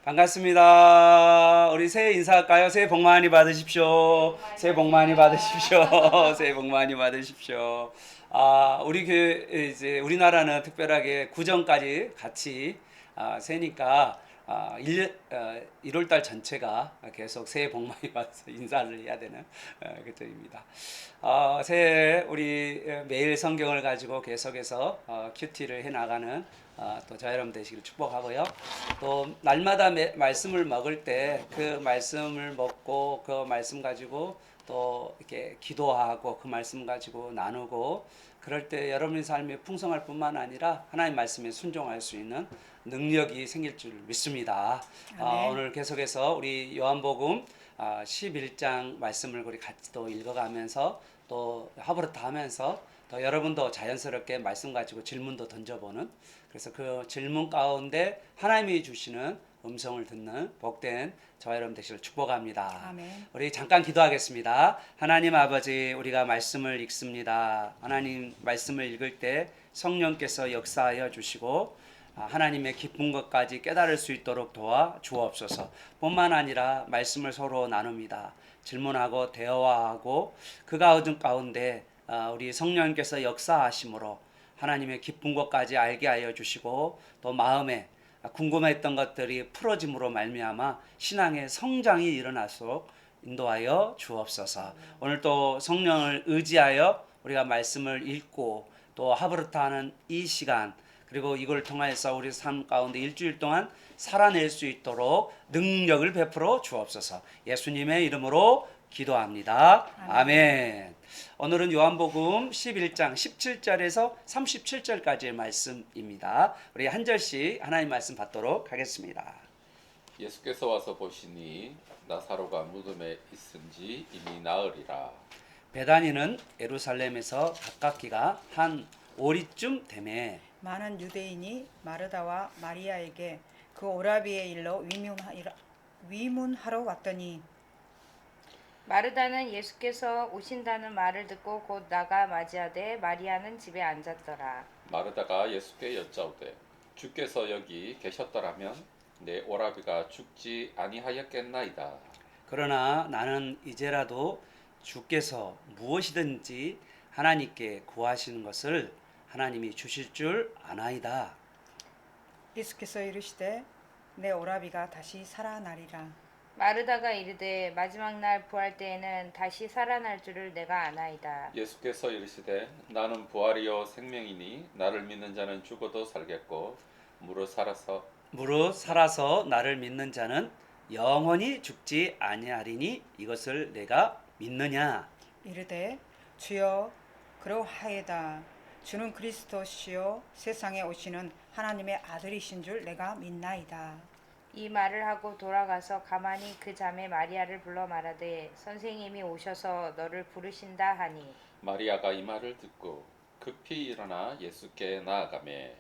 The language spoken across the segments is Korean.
반갑습니다. 우리 새해 인사할까요? 새해 복 많이 받으십시오. 새해 복 많이 받으십시오. 새해 복 많이 받으십시오. 우리 이제 우리나라는 특별하게 구정까지 같이 새니까 1월 달 전체가 계속 새해 복 많이 받아서 인사를 해야 되는 그때입니다. 새해 우리 매일 성경을 가지고 계속해서 큐티를 해 나가는 또 저여러분 되시길 축복하고요. 또 날마다 말씀을 먹을 때 그 말씀을 먹고 그 말씀 가지고 또 이렇게 기도하고 그 말씀 가지고 나누고 그럴 때 여러분의 삶이 풍성할 뿐만 아니라 하나님 말씀에 순종할 수 있는 능력이 생길 줄 믿습니다. 오늘 계속해서 우리 요한복음 11장 말씀을 우리 같이 또 읽어가면서 또 하버릇 하면서 또 여러분도 자연스럽게 말씀 가지고 질문도 던져보는, 그래서 그 질문 가운데 하나님이 주시는 음성을 듣는 복된 저와 여러분 되시길 축복합니다. 아멘. 우리 잠깐 기도하겠습니다. 하나님 아버지, 우리가 말씀을 읽습니다. 하나님 말씀을 읽을 때 성령께서 역사하여 주시고 하나님의 깊은 것까지 깨달을 수 있도록 도와 주옵소서. 뿐만 아니라 말씀을 서로 나눕니다. 질문하고 대화하고 그 가운데 우리 성령께서 역사하심으로 하나님의 깊은 것까지 알게 하여 주시고 또 마음에 궁금했던 것들이 풀어짐으로 말미암아 신앙의 성장이 일어날수록 인도하여 주옵소서. 오늘 또 성령을 의지하여 우리가 말씀을 읽고 또 하브르타하는 이 시간, 그리고 이걸 통해서 우리 삶 가운데 일주일 동안 살아낼 수 있도록 능력을 베풀어 주옵소서. 예수님의 이름으로 기도합니다. 아멘. 오늘은 요한복음 11장 17절에서 37절까지의 말씀입니다. 우리 한 절씩 하나님 말씀 받도록 하겠습니다. 예수께서 와서 보시니 나사로가 무덤에 있은지 이미 나으리라. 베다니는 예루살렘에서 가깝기가 한 오리쯤 되매 많은 유대인이 마르다와 마리아에게 그 오라비의 일로 위문하러 왔더니 마르다는 예수께서 오신다는 말을 듣고 곧 나가 맞이하되 마리아는 집에 앉았더라. 마르다가 예수께 여짜오되 주께서 여기 계셨더라면 내 오라비가 죽지 아니하였겠나이다. 그러나 나는 이제라도 주께서 무엇이든지 하나님께 구하시는 것을 하나님이 주실 줄 아나이다. 예수께서 이르시되 내 오라비가 다시 살아나리라. 마르다가 이르되 마지막 날 부활 때에는 다시 살아날 줄을 내가 아나이다. 예수께서 이르시되 나는 부활이요 생명이니 나를 믿는 자는 죽어도 살겠고 무릇 살아서 나를 믿는 자는 영원히 죽지 아니하리니 이것을 내가 믿느냐. 이르되 주여 그러하이다. 주는 그리스도시요 세상에 오시는 하나님의 아들이신 줄 내가 믿나이다. 이 말을 하고 돌아가서 가만히 그 자매 마리아를 불러 말하되 선생님이 오셔서 너를 부르신다 하니 마리아가 이 말을 듣고 급히 일어나 예수께 나아가매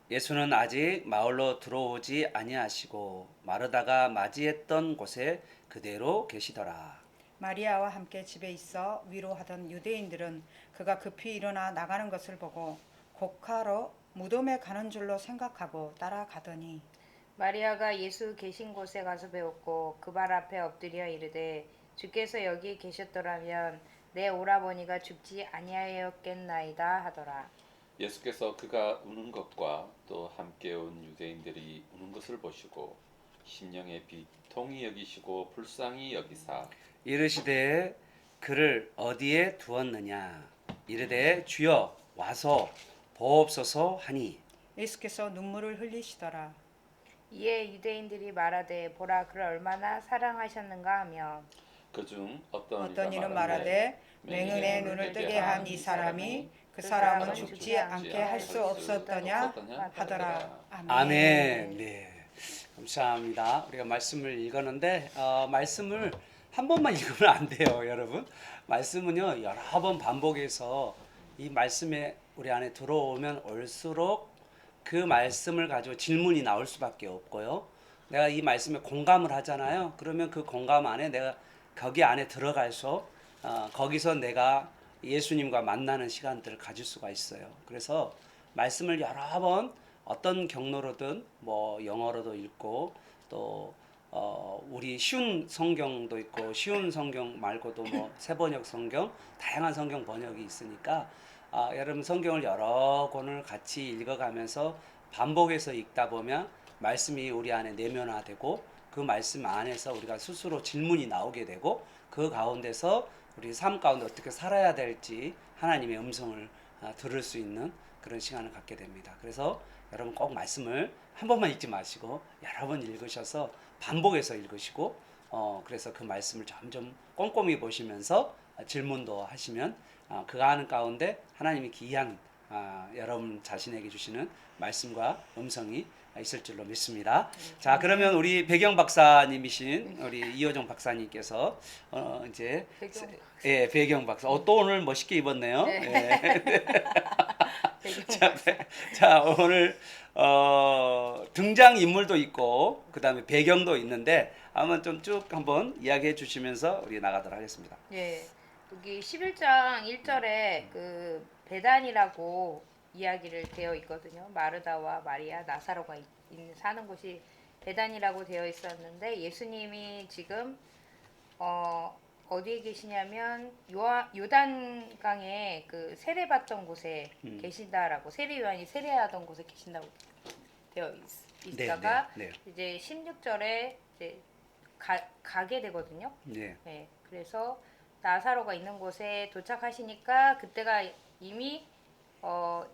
예수는 아직 마을로 들어오지 아니하시고 마르다가 맞이했던 곳에 그대로 계시더라. 마리아와 함께 집에 있어 위로하던 유대인들은 그가 급히 일어나 나가는 것을 보고 곡하러 무덤에 가는 줄로 생각하고 따라가더니 마리아가 예수 계신 곳에 가서 배웠고 그 발 앞에 엎드려 이르되 주께서 여기 계셨더라면 내 오라버니가 죽지 아니하였겠나이다 하더라. 예수께서 그가 우는 것과 또 함께 온 유대인들이 우는 것을 보시고 심령에 비통히 여기시고 불쌍히 여기사 이르시되 그를 어디에 두었느냐. 이르되 주여 와서 보옵소서 하니 예수께서 눈물을 흘리시더라. 이에 유대인들이 말하되 보라 그를 얼마나 사랑하셨는가 하며 그중 어떤 이는 말하되 맹인의 눈을 뜨게 한 이 사람이 그 사람은 죽지 않게 할 수 없었더냐 하더라. 아멘. 네, 감사합니다. 우리가 말씀을 읽었는데 말씀을 한 번만 읽으면 안 돼요, 여러분. 말씀은요 여러 번 반복해서 이 말씀에 우리 안에 들어오면 올수록 그 말씀을 가지고 질문이 나올 수밖에 없고요. 내가 이 말씀에 공감을 하잖아요. 그러면 그 공감 안에 내가 거기 안에 들어가서 거기서 내가 예수님과 만나는 시간들을 가질 수가 있어요. 그래서 말씀을 여러 번 어떤 경로로든 뭐 영어로도 읽고 또 우리 쉬운 성경도 있고 쉬운 성경 말고도 뭐 세번역 성경, 다양한 성경 번역이 있으니까 여러분 성경을 여러 권을 같이 읽어가면서 반복해서 읽다 보면 말씀이 우리 안에 내면화되고 그 말씀 안에서 우리가 스스로 질문이 나오게 되고 그 가운데서 우리 삶 가운데 어떻게 살아야 될지 하나님의 음성을 들을 수 있는 그런 시간을 갖게 됩니다. 그래서 여러분 꼭 말씀을 한 번만 읽지 마시고 여러 번 읽으셔서 반복해서 읽으시고 그래서 그 말씀을 점점 꼼꼼히 보시면서 질문도 하시면 그 하는 가운데 하나님이 귀한 여러분 자신에게 주시는 말씀과 음성이 있을 줄로 믿습니다. 자, 그러면 우리 배경 박사님이신 우리 이호정 박사님께서 이제 배경 예, 배경 박사. 또 오늘 멋있게 입었네요. 네. 예. 배경 자, 오늘 등장 인물도 있고 그다음에 배경도 있는데 한번 좀 쭉 한번 이야기해 주시면서 우리 나가도록 하겠습니다. 예, 여기 11장 1절에 그 베단이라고 이야기를 되어 있거든요. 마르다와 마리아, 나사로가 사는 곳이 베단이라고 되어 있었는데 예수님이 지금 어디에 계시냐면 요단강에 그 세례받던 곳에 계신다라고 세례 요한이 세례하던 곳에 계신다고 되어 있다가 네. 이제 16절에 이제 가게 되거든요. 네. 네, 그래서 나사로가 있는 곳에 도착하시니까 그때가 이미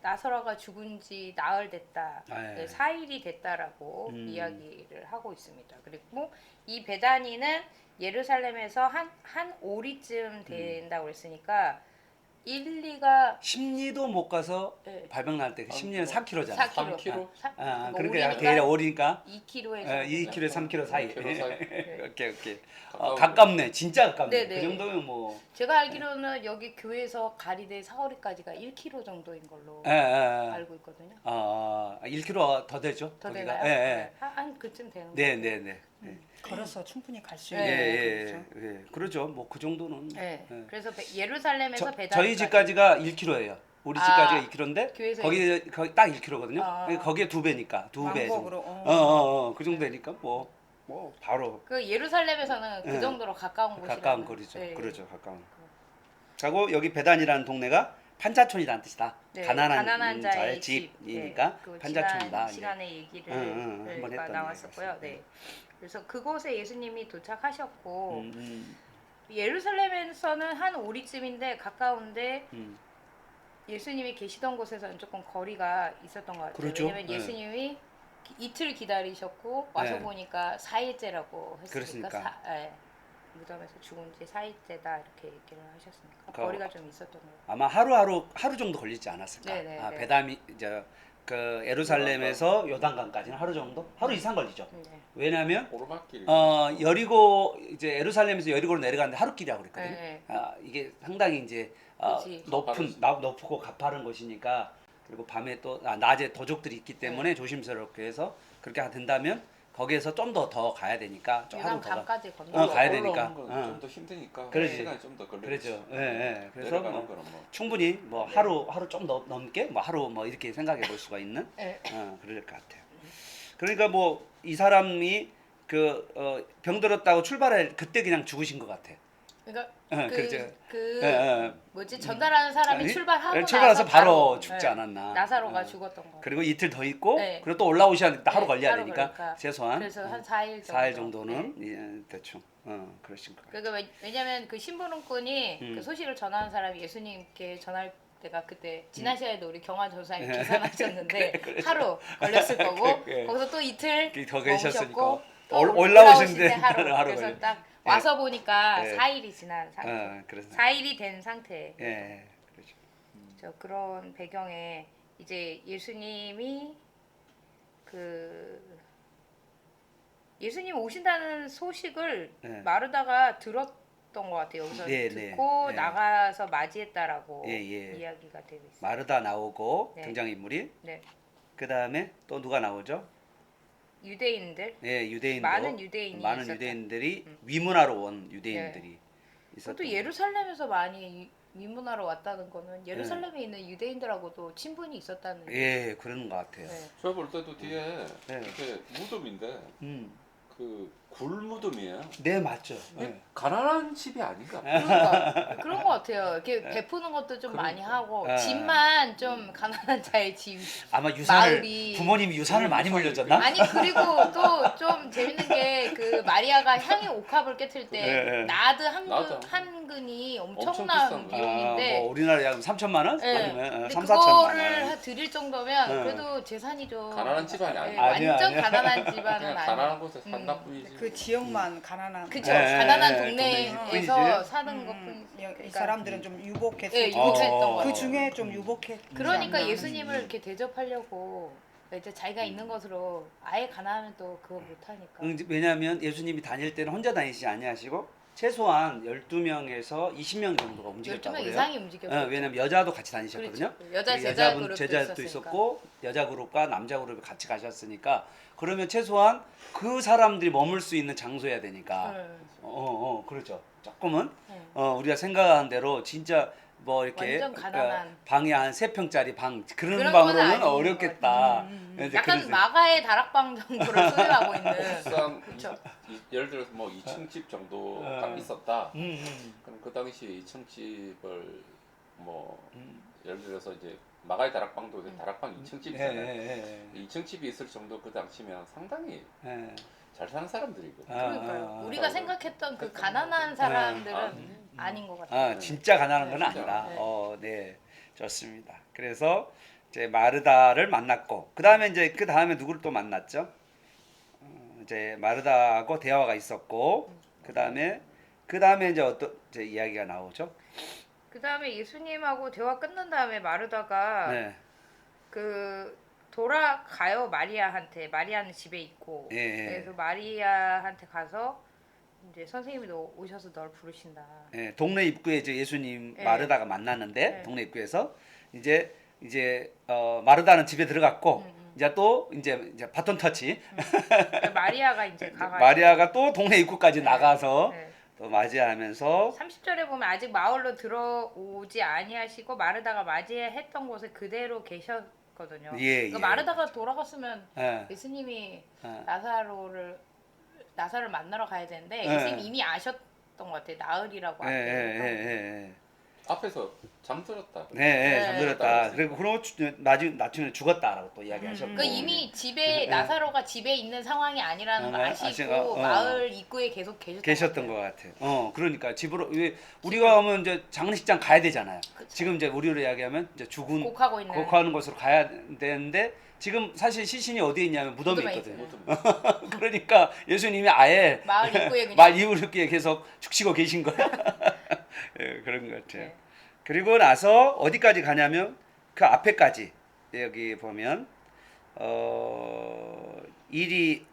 나사로가 죽은 지 나흘 됐다, 네. 4일이 됐다라고 이야기를 하고 있습니다. 그리고 이 베다니는 예루살렘에서 한 오리쯤 된다고 했으니까 1, 2가 심리도 못 가서 네. 발병 날 때 심리는 4kg잖아. 4km, 3km? 그러니까 대략 오리니까 2km에서 2kg, 3kg 사이. 3km 사이. 오케이. 가까운 가깝네. 진짜 가깝네. 네네. 그 정도면 뭐. 제가 알기로는 여기 교회에서 가리대 사거리까지가 1km 정도인 걸로 예. 알고 있거든요. 1kg 더 되죠. 더 거기가. 되나요? 예. 네. 한 그쯤 되는 네. 걸어서 충분히 갈 수 예, 있는 예, 거죠. 예. 그러죠. 뭐 그 정도는. 네. 예. 그래서 예루살렘에서 베다니까지 저희 집까지가 1kg예요. 우리 집까지가 2kg인데 교회에서 거기 딱 1kg거든요. 아. 거기에 2배니까 2배 정도. 왕복으로. 그 정도 되니까 뭐 바로 그 예루살렘에서는 그 네. 정도로 가까운 곳이라 가까운 거리죠. 네. 그러죠. 가까운. 그리고 여기 베단이라는 동네가 판자촌이라는 뜻이다. 네, 가난한 자의 자의 집이니까 네. 그 판자촌이다. 시간의 얘기를 한번 가 했던 나왔었고요. 얘기가 네. 그래서 그곳에 예수님이 도착하셨고 음. 예루살렘에서는 한 오리쯤인데 가까운데 음. 예수님이 계시던 곳에서는 조금 거리가 있었던 것 같아요. 그렇죠. 왜냐면 네. 예수님이 이틀 기다리셨고 와서 네. 보니까 4일째라고 했으니까 그렇습니까? 무덤에서 죽은 지 4일째다 이렇게 얘기를 하셨으니까 그- 거리가 좀 있었던 것 같아요. 아마 하루 정도 걸리지 않았을까? 네. 베담이 그 예루살렘에서 요단강까지는 하루 정도? 하루 이상 걸리죠. 네. 왜냐하면 오르막길. 여리고 이제 예루살렘에서 여리고로 내려가는데 하루길이라고 그랬거든요. 네. 이게 상당히 이제 그치. 높고 가파른 곳이니까 그리고 밤에 또 낮에 도적들이 있기 네. 때문에 조심스럽게 해서 그렇게 된다면 거기에서 좀 더 가야 되니까 좀 하루 요단 더 가. 강까지 건너. 가야 되니까. 좀더 힘드니까 그러지. 시간이 좀 더 걸리죠. 그렇죠. 예. 그래서 내려가는 뭐 거는 뭐 충분히 뭐 하루 좀 넘게 뭐 하루 뭐 이렇게 생각해 볼 수가 있는 네. 그럴 것 같아요. 그러니까 뭐 이 사람이 병들었다고 출발할 그때 그냥 죽으신 것 같아요. 그러니까 그렇죠. 그 뭐지 전달하는 사람이 출발하고 출발해서 나서 바로 죽지 네. 않았나. 나사로가 죽었던 거. 그리고 이틀 더 있고 네. 그리고 또 올라오시는데 하루 네, 걸려야 하루 되니까 걸리니까. 최소한 그래서 한 4일 정도. 4일 정도는 네. 예, 대충 그러신 것 같아요. 그러니까 왜냐면 그 신부름꾼이 그 소식을 전하는 사람이 예수님께 전할 때가 그때 지난 시간에도 우리 경환 전사님 계산하셨는데 하루 걸렸을 거고 그래. 거기서 또 이틀 더 계셨으니까 머무셨고 또 올라오시는데 올라오실 때 하루 걸려. 그래서 딱 와서 보니까 네. 4일이 지난 상태. 그래서 4일이 된 상태. 예, 그렇죠. 그런 배경에 이제 예수님이 예수님 오신다는 소식을 네. 마르다가 들었던 것 같아요. 여기서 네, 듣고 네. 나가서 맞이했다라고 예. 이야기가 되고 있어요. 마르다 나오고 네. 등장인물이 네, 그 다음에 또 누가 나오죠? 유대인들 예, 유대인도 많은 유대인이 많은 있었다. 유대인들이 위문하러 온 유대인들이 있었던. 또 예루살렘에서 많이 위문하러 왔다는 거는 예루살렘에 있는 유대인들하고도 친분이 있었다는. 예, 그런 것 같아요. 네. 저 볼 때도 뒤에 네. 이렇게 무덤인데 음, 그 굴무덤이에요. 네, 맞죠. 네. 가난한 집이 아닌가? 그러니까 그런 것 같아요. 이렇게 베푸는 것도 좀 많이 그러니까. 하고 네. 집만 좀 가난한 자의 집. 아마 유산을 마을이- 부모님이 유산을 많이 물려줬나? 아니 그리고 또 좀 재밌는 게 그 마리아가 향유 옥합을 깨트릴 때 네, 네. 나드 나드. 한 근이 엄청 엄청난 비싼 비용인데 뭐 우리나라 약 3천만 원? 네. 아니면 근데 3, 4천만 원. 그거를 드릴 정도면 네. 그래도 재산이죠. 가난한 집안이 네, 아니야. 아니야, 완전 아니야. 가난한 집안은 그냥 아니에요. 가난한 곳에 산다 뿐이지. 그 지역만 가난한. 그쵸. 네, 가난한 네, 동네에서 동네뿐이지. 사는 것뿐. 이 사람들은 좀 유복했어. 예, 유복했던 어. 거. 그 중에 좀 유복했. 그러니까 예수님을 이렇게 대접하려고 이제 자기가 있는 것으로 아예 가난하면 또 그거 못하니까. 왜냐하면 예수님이 다닐 때는 혼자 다니시지 아니하시고 최소한 12명에서 20명 정도가 움직였다고 12명 그래요. 이상이 움직였어요. 왜냐면 여자도 같이 다니셨거든요. 그렇죠. 여자 그리고 제자 그룹도 제자도 있었으니까. 있었고 여자 그룹과 남자 그룹이 같이 가셨으니까 그러면 최소한 그 사람들이 머물 수 있는 장소여야 되니까 네. 그렇죠. 조금은 네. 우리가 생각하는 대로 진짜 뭐 이렇게 완전 가난한. 방에 한 3평짜리 방 그런 그런 건 방으로는 아닌 것 어렵겠다. 이제 약간 그래서- 마가의 다락방 정도를 소유하고 있는. 막상 그쵸. 예를 들어서 뭐 2층 집 정도 어. 딱 있었다. 음. 그럼 그 당시에 2층 집을 뭐 음. 예를 들어서 이제 마가의 다락방도 다락방 2층 예, 집이잖아요. 예, 2층 집이 있을 정도 그 당시면 상당히 예, 예. 잘 사는 사람들이고. 그러니까요. 아, 우리가 아, 생각했던 그 가난한 사람들은 아, 아닌 것 같아요. 진짜 가난한 건 네, 아니다. 진짜. 네, 좋습니다. 그래서 이제 마르다를 만났고, 그 다음에 누구를 또 만났죠? 이제 마르다하고 대화가 있었고, 그 다음에 이제 어떤 이제 이야기가 나오죠? 그 다음에 예수님하고 대화 끝난 다음에 마르다가 네, 그 돌아가요 마리아한테. 마리아는 집에 있고 예, 예. 그래서 마리아한테 가서 이제 선생님이 너 오셔서 널 부르신다. 예, 동네 입구에 이제 예수님 네. 마르다가 만났는데 네. 동네 입구에서 이제 마르다는 집에 들어갔고 음. 이제 바톤 터치 그러니까 마리아가 이제 가가지고 마리아가 또 동네 입구까지 네. 나가서 네. 또 맞이하면서 30절에 보면 아직 마을로 들어오지 아니하시고 마르다가 맞이했던 곳에 그대로 계셨거든요. 예, 그러니까 예. 마르다가 돌아갔으면 예, 예수님이 예. 나사로를 만나러 가야 되는데 예. 예수님이 이미 아셨던 것 같아요. 나으리라고 예, 앞에. 예. 앞에서 잠들었다. 네, 네. 잠들었다. 그리고 그러고 나중에 죽었다라고 또 이야기하셨고. 그 이미 집에 예. 나사로가 집에 있는 상황이 아니라는 걸 아시고 마을 입구에 계속 계셨던 것 것 같아요. 같아요. 그러니까 집으로 우리가 가면 이제 장례식장 가야 되잖아요. 그쵸. 지금 이제 우리로 이야기하면 이제 죽은 곡하고 있는 곡하는 곳으로 가야 되는데 지금 사실 시신이 어디에 있냐면 무덤에 무덤에 있거든요. 모든 그러니까 예수님이 아예 마을 입구에 그냥 말 이후롭게 계속 죽치고 계신 거야. 예, 그런 것 같아요. 네. 그리고 나서 어디까지 가냐면 그 앞에까지 여기 보면 일이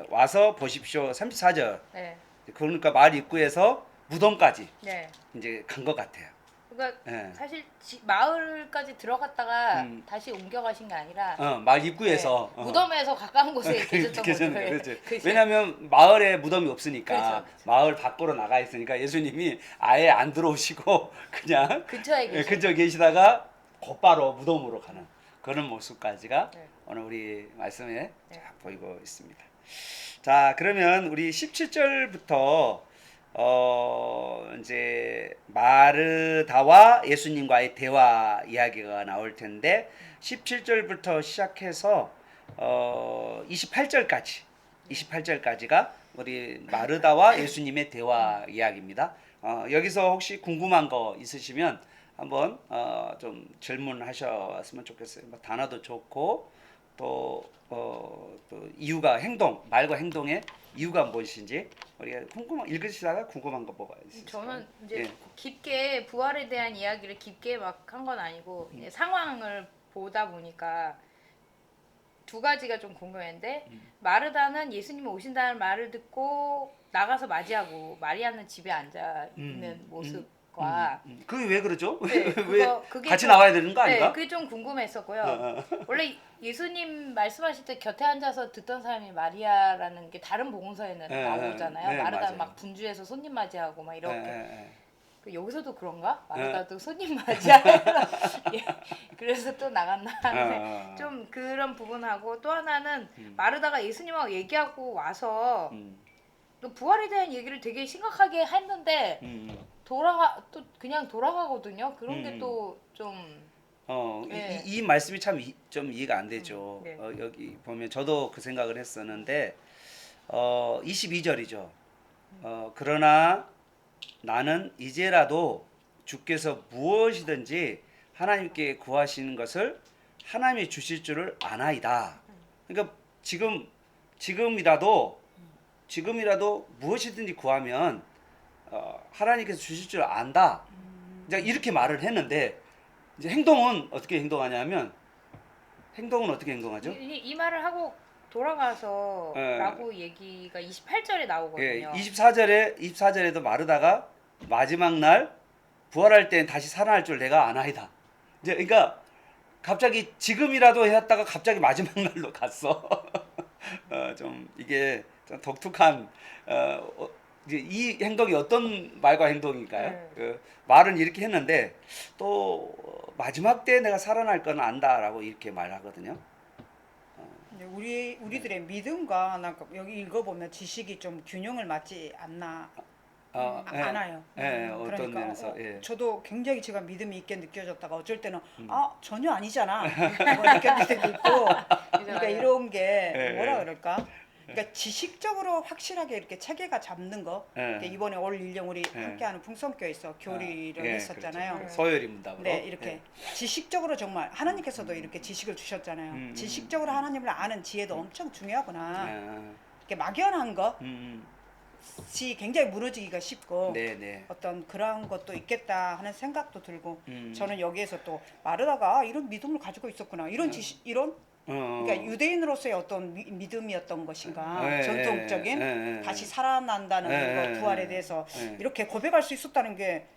와서 보십시오. 34절. 네. 그러니까 마을 입구에서 무덤까지 네. 이제 간 것 같아요. 그러니까 예. 사실 마을까지 들어갔다가 음. 다시 옮겨가신 게 아니라 마을 입구에서 네, 무덤에서 가까운 곳에 계셨던 계셨는 거죠. 거죠. 그죠? 왜냐하면 마을에 무덤이 없으니까 그렇죠, 그렇죠. 마을 밖으로 나가 있으니까 예수님이 아예 안 들어오시고 그냥 근처에 계신 근처에 계시다가 곧바로 무덤으로 가는 그런 모습까지가 네. 오늘 우리 말씀에 네. 쫙 보이고 있습니다. 자, 그러면 우리 17절부터 이제 마르다와 예수님과의 대화 이야기가 나올 텐데 17절부터 시작해서 28절까지가 우리 마르다와 예수님의 대화 이야기입니다. 여기서 혹시 궁금한 거 있으시면 한번 좀 질문하셨으면 좋겠어요. 뭐 단어도 좋고 또 이유가 말과 행동의 이유가 무엇인지 우리가 읽으시다가 궁금한 거 뭐가 있으세요? 저는 이제 예. 깊게 부활에 대한 이야기를 깊게 막 한 건 아니고 음. 이제 상황을 보다 보니까 두 가지가 좀 궁금했는데 마르다는 예수님이 오신다는 말을 듣고 나가서 맞이하고 마리아는 집에 앉아 있는 모습과 그게 왜 그러죠? 네, 왜 그게 같이 좀- 나와야 되는 거 아닌가? 네, 그게 좀 궁금했었고요. 원래 예수님 말씀하실 때 곁에 앉아서 듣던 사람이 마리아라는 게 다른 복음서에는 네, 나오잖아요. 네, 마르다는 맞아요. 막 분주해서 손님 맞이하고 막 이렇게. 예. 여기서도 그런가? 마르다도 손님 맞이하러 예, 그래서 또 나갔나 하는데 좀 그런 부분하고 또 하나는 마르다가 예수님하고 얘기하고 와서 그 부활에 대한 얘기를 되게 심각하게 했는데 또 그냥 돌아가거든요. 그런 게 또 좀 네. 이 말씀이 참 좀 이해가 안 되죠. 네. 여기 보면 저도 그 생각을 했었는데 22절이죠. 그러나 나는 이제라도 주께서 무엇이든지 하나님께 구하시는 것을 하나님이 주실 줄을 아나이다. 그러니까 지금이라도 무엇이든지 구하면 하나님께서 주실 줄 안다. 이제 이렇게 말을 했는데 이제 행동은 어떻게 행동하냐면 어떻게 행동하죠? 이 말을 하고 돌아가서 예. 라고 얘기가 28절에 나오거든요. 예, 24절에도 마르다가 마지막 날 부활할 땐 다시 살아날 줄 내가 아나이다. 이제 그러니까 갑자기 지금이라도 했다가 갑자기 마지막 날로 갔어. 좀 이게 좀 독특한 이제 이 행동이 어떤 말과 행동일까요? 네. 그 말은 이렇게 했는데 또 마지막 때 내가 살아날 건 안다라고 이렇게 말하거든요. 근데 우리들의 믿음과 여기 읽어보면 지식이 좀 균형을 맞지 않나 예. 않아요. 예, 어떤 그러니까 면에서 예. 저도 굉장히 제가 믿음이 있게 느껴졌다가 어쩔 때는 전혀 아니잖아 뭐 느꼈을 때도 있고 그러니까 맞아요. 이런 게 예, 뭐라 예. 그럴까? 그러니까 지식적으로 확실하게 이렇게 체계가 잡는 거. 예. 그러니까 이번에 올 1년 우리 예. 함께하는 풍성교회에서 교리를 예, 했었잖아요. 그렇죠. 소요리 문답으로. 네, 이렇게 지식적으로 정말 하나님께서도 이렇게 지식을 주셨잖아요. 지식적으로 하나님을 아는 지혜도 엄청 중요하구나. 예. 이렇게 막연한 것이 음. 굉장히 무너지기가 쉽고 네, 네. 어떤 그런 것도 있겠다 하는 생각도 들고 음. 저는 여기에서 또 마르다가 이런 믿음을 가지고 있었구나. 이런 이런 그러니까 유대인으로서의 어떤 믿음이었던 것인가 예, 전통적인 예, 예, 다시 살아난다는 예, 것 부활에 대해서 예. 이렇게 고백할 수 있었다는 게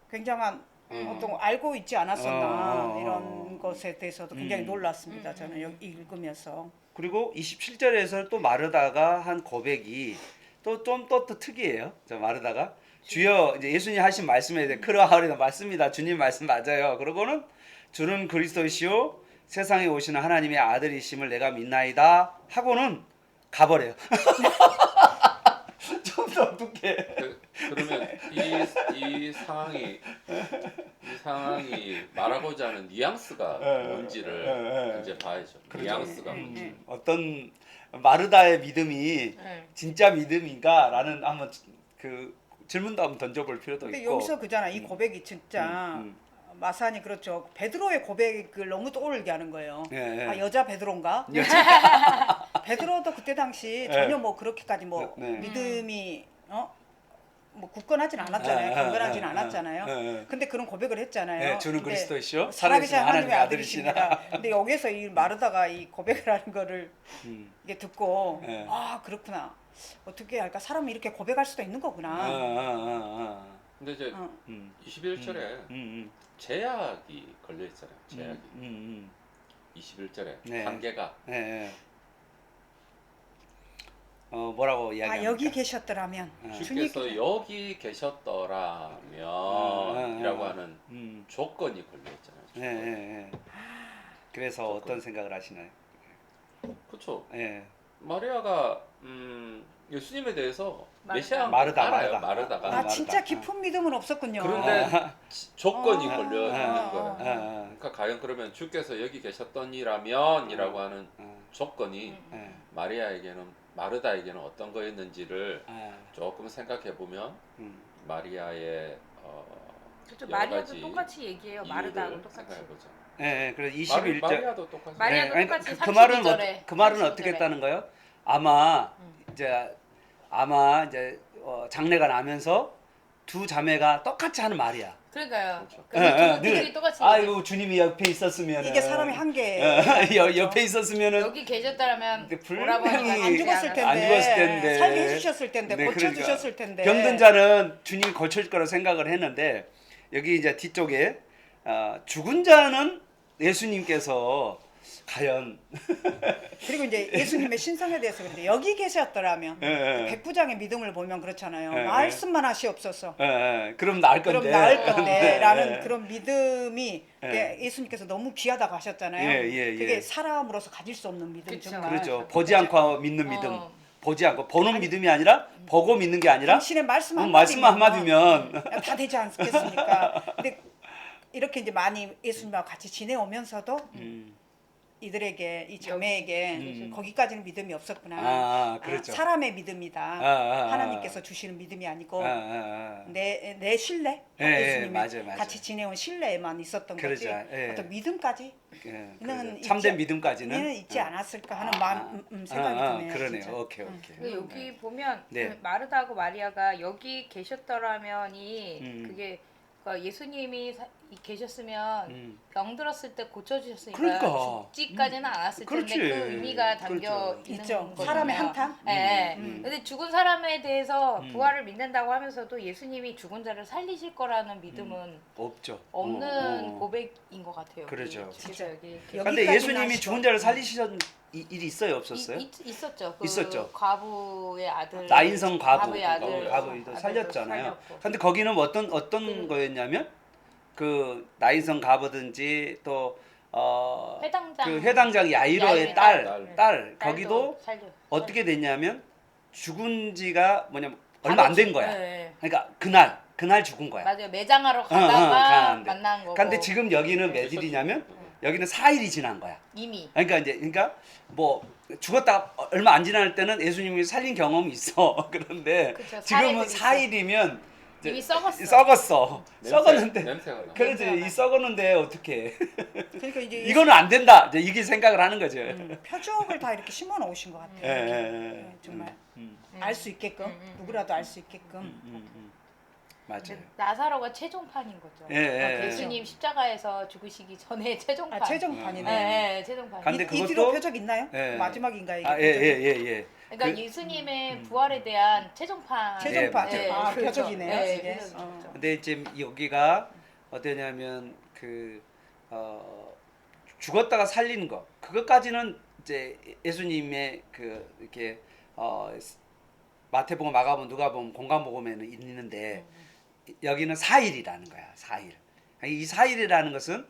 굉장한 어떤 알고 있지 않았었나 이런 것에 대해서도 굉장히 놀랐습니다. 저는 여기 읽으면서 그리고 27절에서 또 마르다가 한 고백이 또 특이해요. 저 마르다가 주여 이제 예수님 하신 말씀에 대해 그러하리다 맞습니다. 주님 말씀 맞아요. 그러고는 주는 그리스도시요 세상에 오시는 하나님의 아들이심을 내가 믿나이다 하고는 가버려요. 좀 독특해. 그러면 이 상황이 말하고자 하는 뉘앙스가 뭔지를 이제 봐야죠. 뉘앙스가 뭔지. 어떤 마르다의 믿음이 네. 진짜 믿음인가라는 한번 그 질문도 한번 던져볼 필요도 근데 있고. 여기서 그잖아. 이 고백이 진짜 마사니 그렇죠. 베드로의 고백을 너무 떠오르게 하는 거예요. 예, 예. 아 여자 베드로인가? 베드로도 그때 당시 예. 전혀 뭐 그렇게까지 뭐 네. 믿음이 뭐 굳건하진 않았잖아요. 강건하진 않았잖아요. 예. 근데 그런 고백을 했잖아요. 네, 주는 근데 그리스도시요 살아계신 하나님의 아들이시나. 아들이십니다. 근데 여기서 이 마르다가 이 고백을 하는 거를 이게 듣고 예. 아 그렇구나. 어떻게 할까? 사람이 이렇게 고백할 수도 있는 거구나. 근데 이제 어. 21절에 제약이 걸려 있잖아요. 제약이 21절에 네. 한계가 예, 예. 뭐라고 이야기합니까? 여기 계셨더라면 주께서 여기 계셨더라면이라고 하는 조건이 걸려 있잖아요. 예, 예, 예. 그래서 어떤 생각을 하시나요? 그렇죠. 예. 마리아가 예수님에 대해서 메시아 마르다가. 아 진짜 마르다. 깊은 믿음은 없었군요. 그런데 조건이 아. 걸려 있는 아. 거예요. 그러니까 과연 그러면 주께서 여기 계셨더니라면이라고 하는 조건이 예. 마르다에게는 어떤 거였는지를 예. 조금 생각해 보면 마리아의 그렇죠. 여러 마리아도 가지 똑같이 얘기해요. 이유를 마르다하고 똑같이. 생각해보자. 예, 예. 그래서 21절 마리아도 똑같이. 마리아도 네, 똑같이 그 말은 32절에, 그 말은 32절에. 어떻게 했다는 거예요? 아마 이제 장례가 나면서 두 자매가 똑같이 하는 말이야. 그러니까요. 그렇죠. 두 둘이 똑같이. 아이고 주님이 옆에 있었으면 이게 사람이 한계. 옆에 있었으면은 여기 계셨다라면 근데 분명히 오라버니가 안 죽었을 텐데, 안 죽었을 텐데. 살게 해주셨을 텐데, 네, 고쳐주셨을 텐데. 병든 자는 주님이 고쳐줄 거라고 생각을 했는데 여기 이제 뒤쪽에 죽은 자는 예수님께서 과연 그리고 이제 예수님의 신성에 대해서 그런데 여기 계셨더라면 예, 예. 그 백부장의 믿음을 보면 그렇잖아요. 예, 예. 말씀만 하시옵소서. 그럼 나을 건데. 그럼 나을 예, 건데라는 예. 그런 믿음이 예. 그게 예수님께서 너무 귀하다고 하셨잖아요. 예, 예, 예. 그게 사람으로서 가질 수 없는 믿음 그쵸. 정말. 그렇죠. 보지 않고 믿는 믿음. 어. 보지 않고 보는 믿음이 아니라 보고 믿는 게 아니라 당신의 말씀 말씀 한마디면 다 되지 않겠습니까? 근데 이렇게 이제 많이 예수님하고 같이 지내오면서도 이들에게 이 자매에게 거기까지는 믿음이 없었구나. 그렇죠. 사람의 믿음이다. 아. 하나님께서 주시는 믿음이 아니고 아. 내 신뢰, 예, 예, 예수님의 맞아요. 같이 지내온 신뢰에만 있었던 거지. 그러죠. 예. 어떤 믿음까지 예, 이는 그래서 있지- 참된 믿음까지는 이는 있지 않았을까 하는 마음 생각이 드네요. 그러네요. 진짜. 오케이. 그 여기 보면 네. 그 마르다하고 마리아가 여기 계셨더라면이 음. 그게 그러니까 예수님이 계셨으면 음. 병들었을 때 고쳐주셨으니까 그러니까. 죽지까지는 않았을 그렇지. 텐데 그 의미가 담겨 그렇죠. 있는 있죠. 거잖아요. 사람의 한탄? 네. 음. 근데 죽은 사람에 대해서 음. 부활을 믿는다고 하면서도 예수님이 죽은 자를 살리실 거라는 믿음은 없죠. 없는 고백인 것 같아요. 그렇죠. 여기. 진짜 여기 여기까지는 근데 예수님이 아시죠? 죽은 자를 살리시던 일이 있어요, 없었어요? 있었죠. 그 있었죠. 과부의 아들. 나인성 과부의 아들. 과부도 아들도 살렸잖아요. 살렸고. 근데 거기는 어떤 거였냐면 그 나인성 과부든지 또 회당장. 그 회당장 야이로의 야이로의 딸 딸. 딸 거기도 어떻게 됐냐면 죽은 지가 뭐냐면 얼마 안 된 거야. 네. 그러니까 그날 죽은 거야. 맞아요. 매장하러 가는데. 가다가 만난 거고. 근데 지금 여기는 몇 일이냐면 여기는 4일이 지난 거야. 이미. 그러니까 뭐 죽었다 얼마 안 지날 때는 예수님이 살린 경험이 있어. 그런데 그쵸, 지금은 사례들이 4일이면 이미 썩었어. 썩었는데. 냄새가 나. 그렇지. 냄새가 이 썩었는데 어떻게? 그러니까 이제 이거는 안 된다. 이제 이게 생각을 하는 거죠. 표적을 다 이렇게 심어 놓으신 것 같아요. 예, 예, 이렇게. 예. 네, 정말 음, 알 수 있게끔 누구라도 알 수 있게끔. 맞아요. 나사로가 최종판인 거죠. 예, 예, 그러니까 예. 예수님 십자가에서 죽으시기 전에 최종판. 최종판이네. 네, 최종판. 근데 이 뒤로 그것도- 표적 있나요? 예. 마지막인가 이게? 예, 표적이? 예. 그러니까 예수님의 부활에 대한 최종판. 최종판. 예, 아, 그렇죠. 표적이네요. 네, 이게. 표적이죠. 어. 근데 지금 여기가 어떠냐면 죽었다가 살리는 거 그것까지는 이제 예수님의 그 이렇게 마태복음, 마가복음, 누가복음, 공관복음에는 있는데 여기는 4일이라는 거야. 4일. 이 4일이라는 것은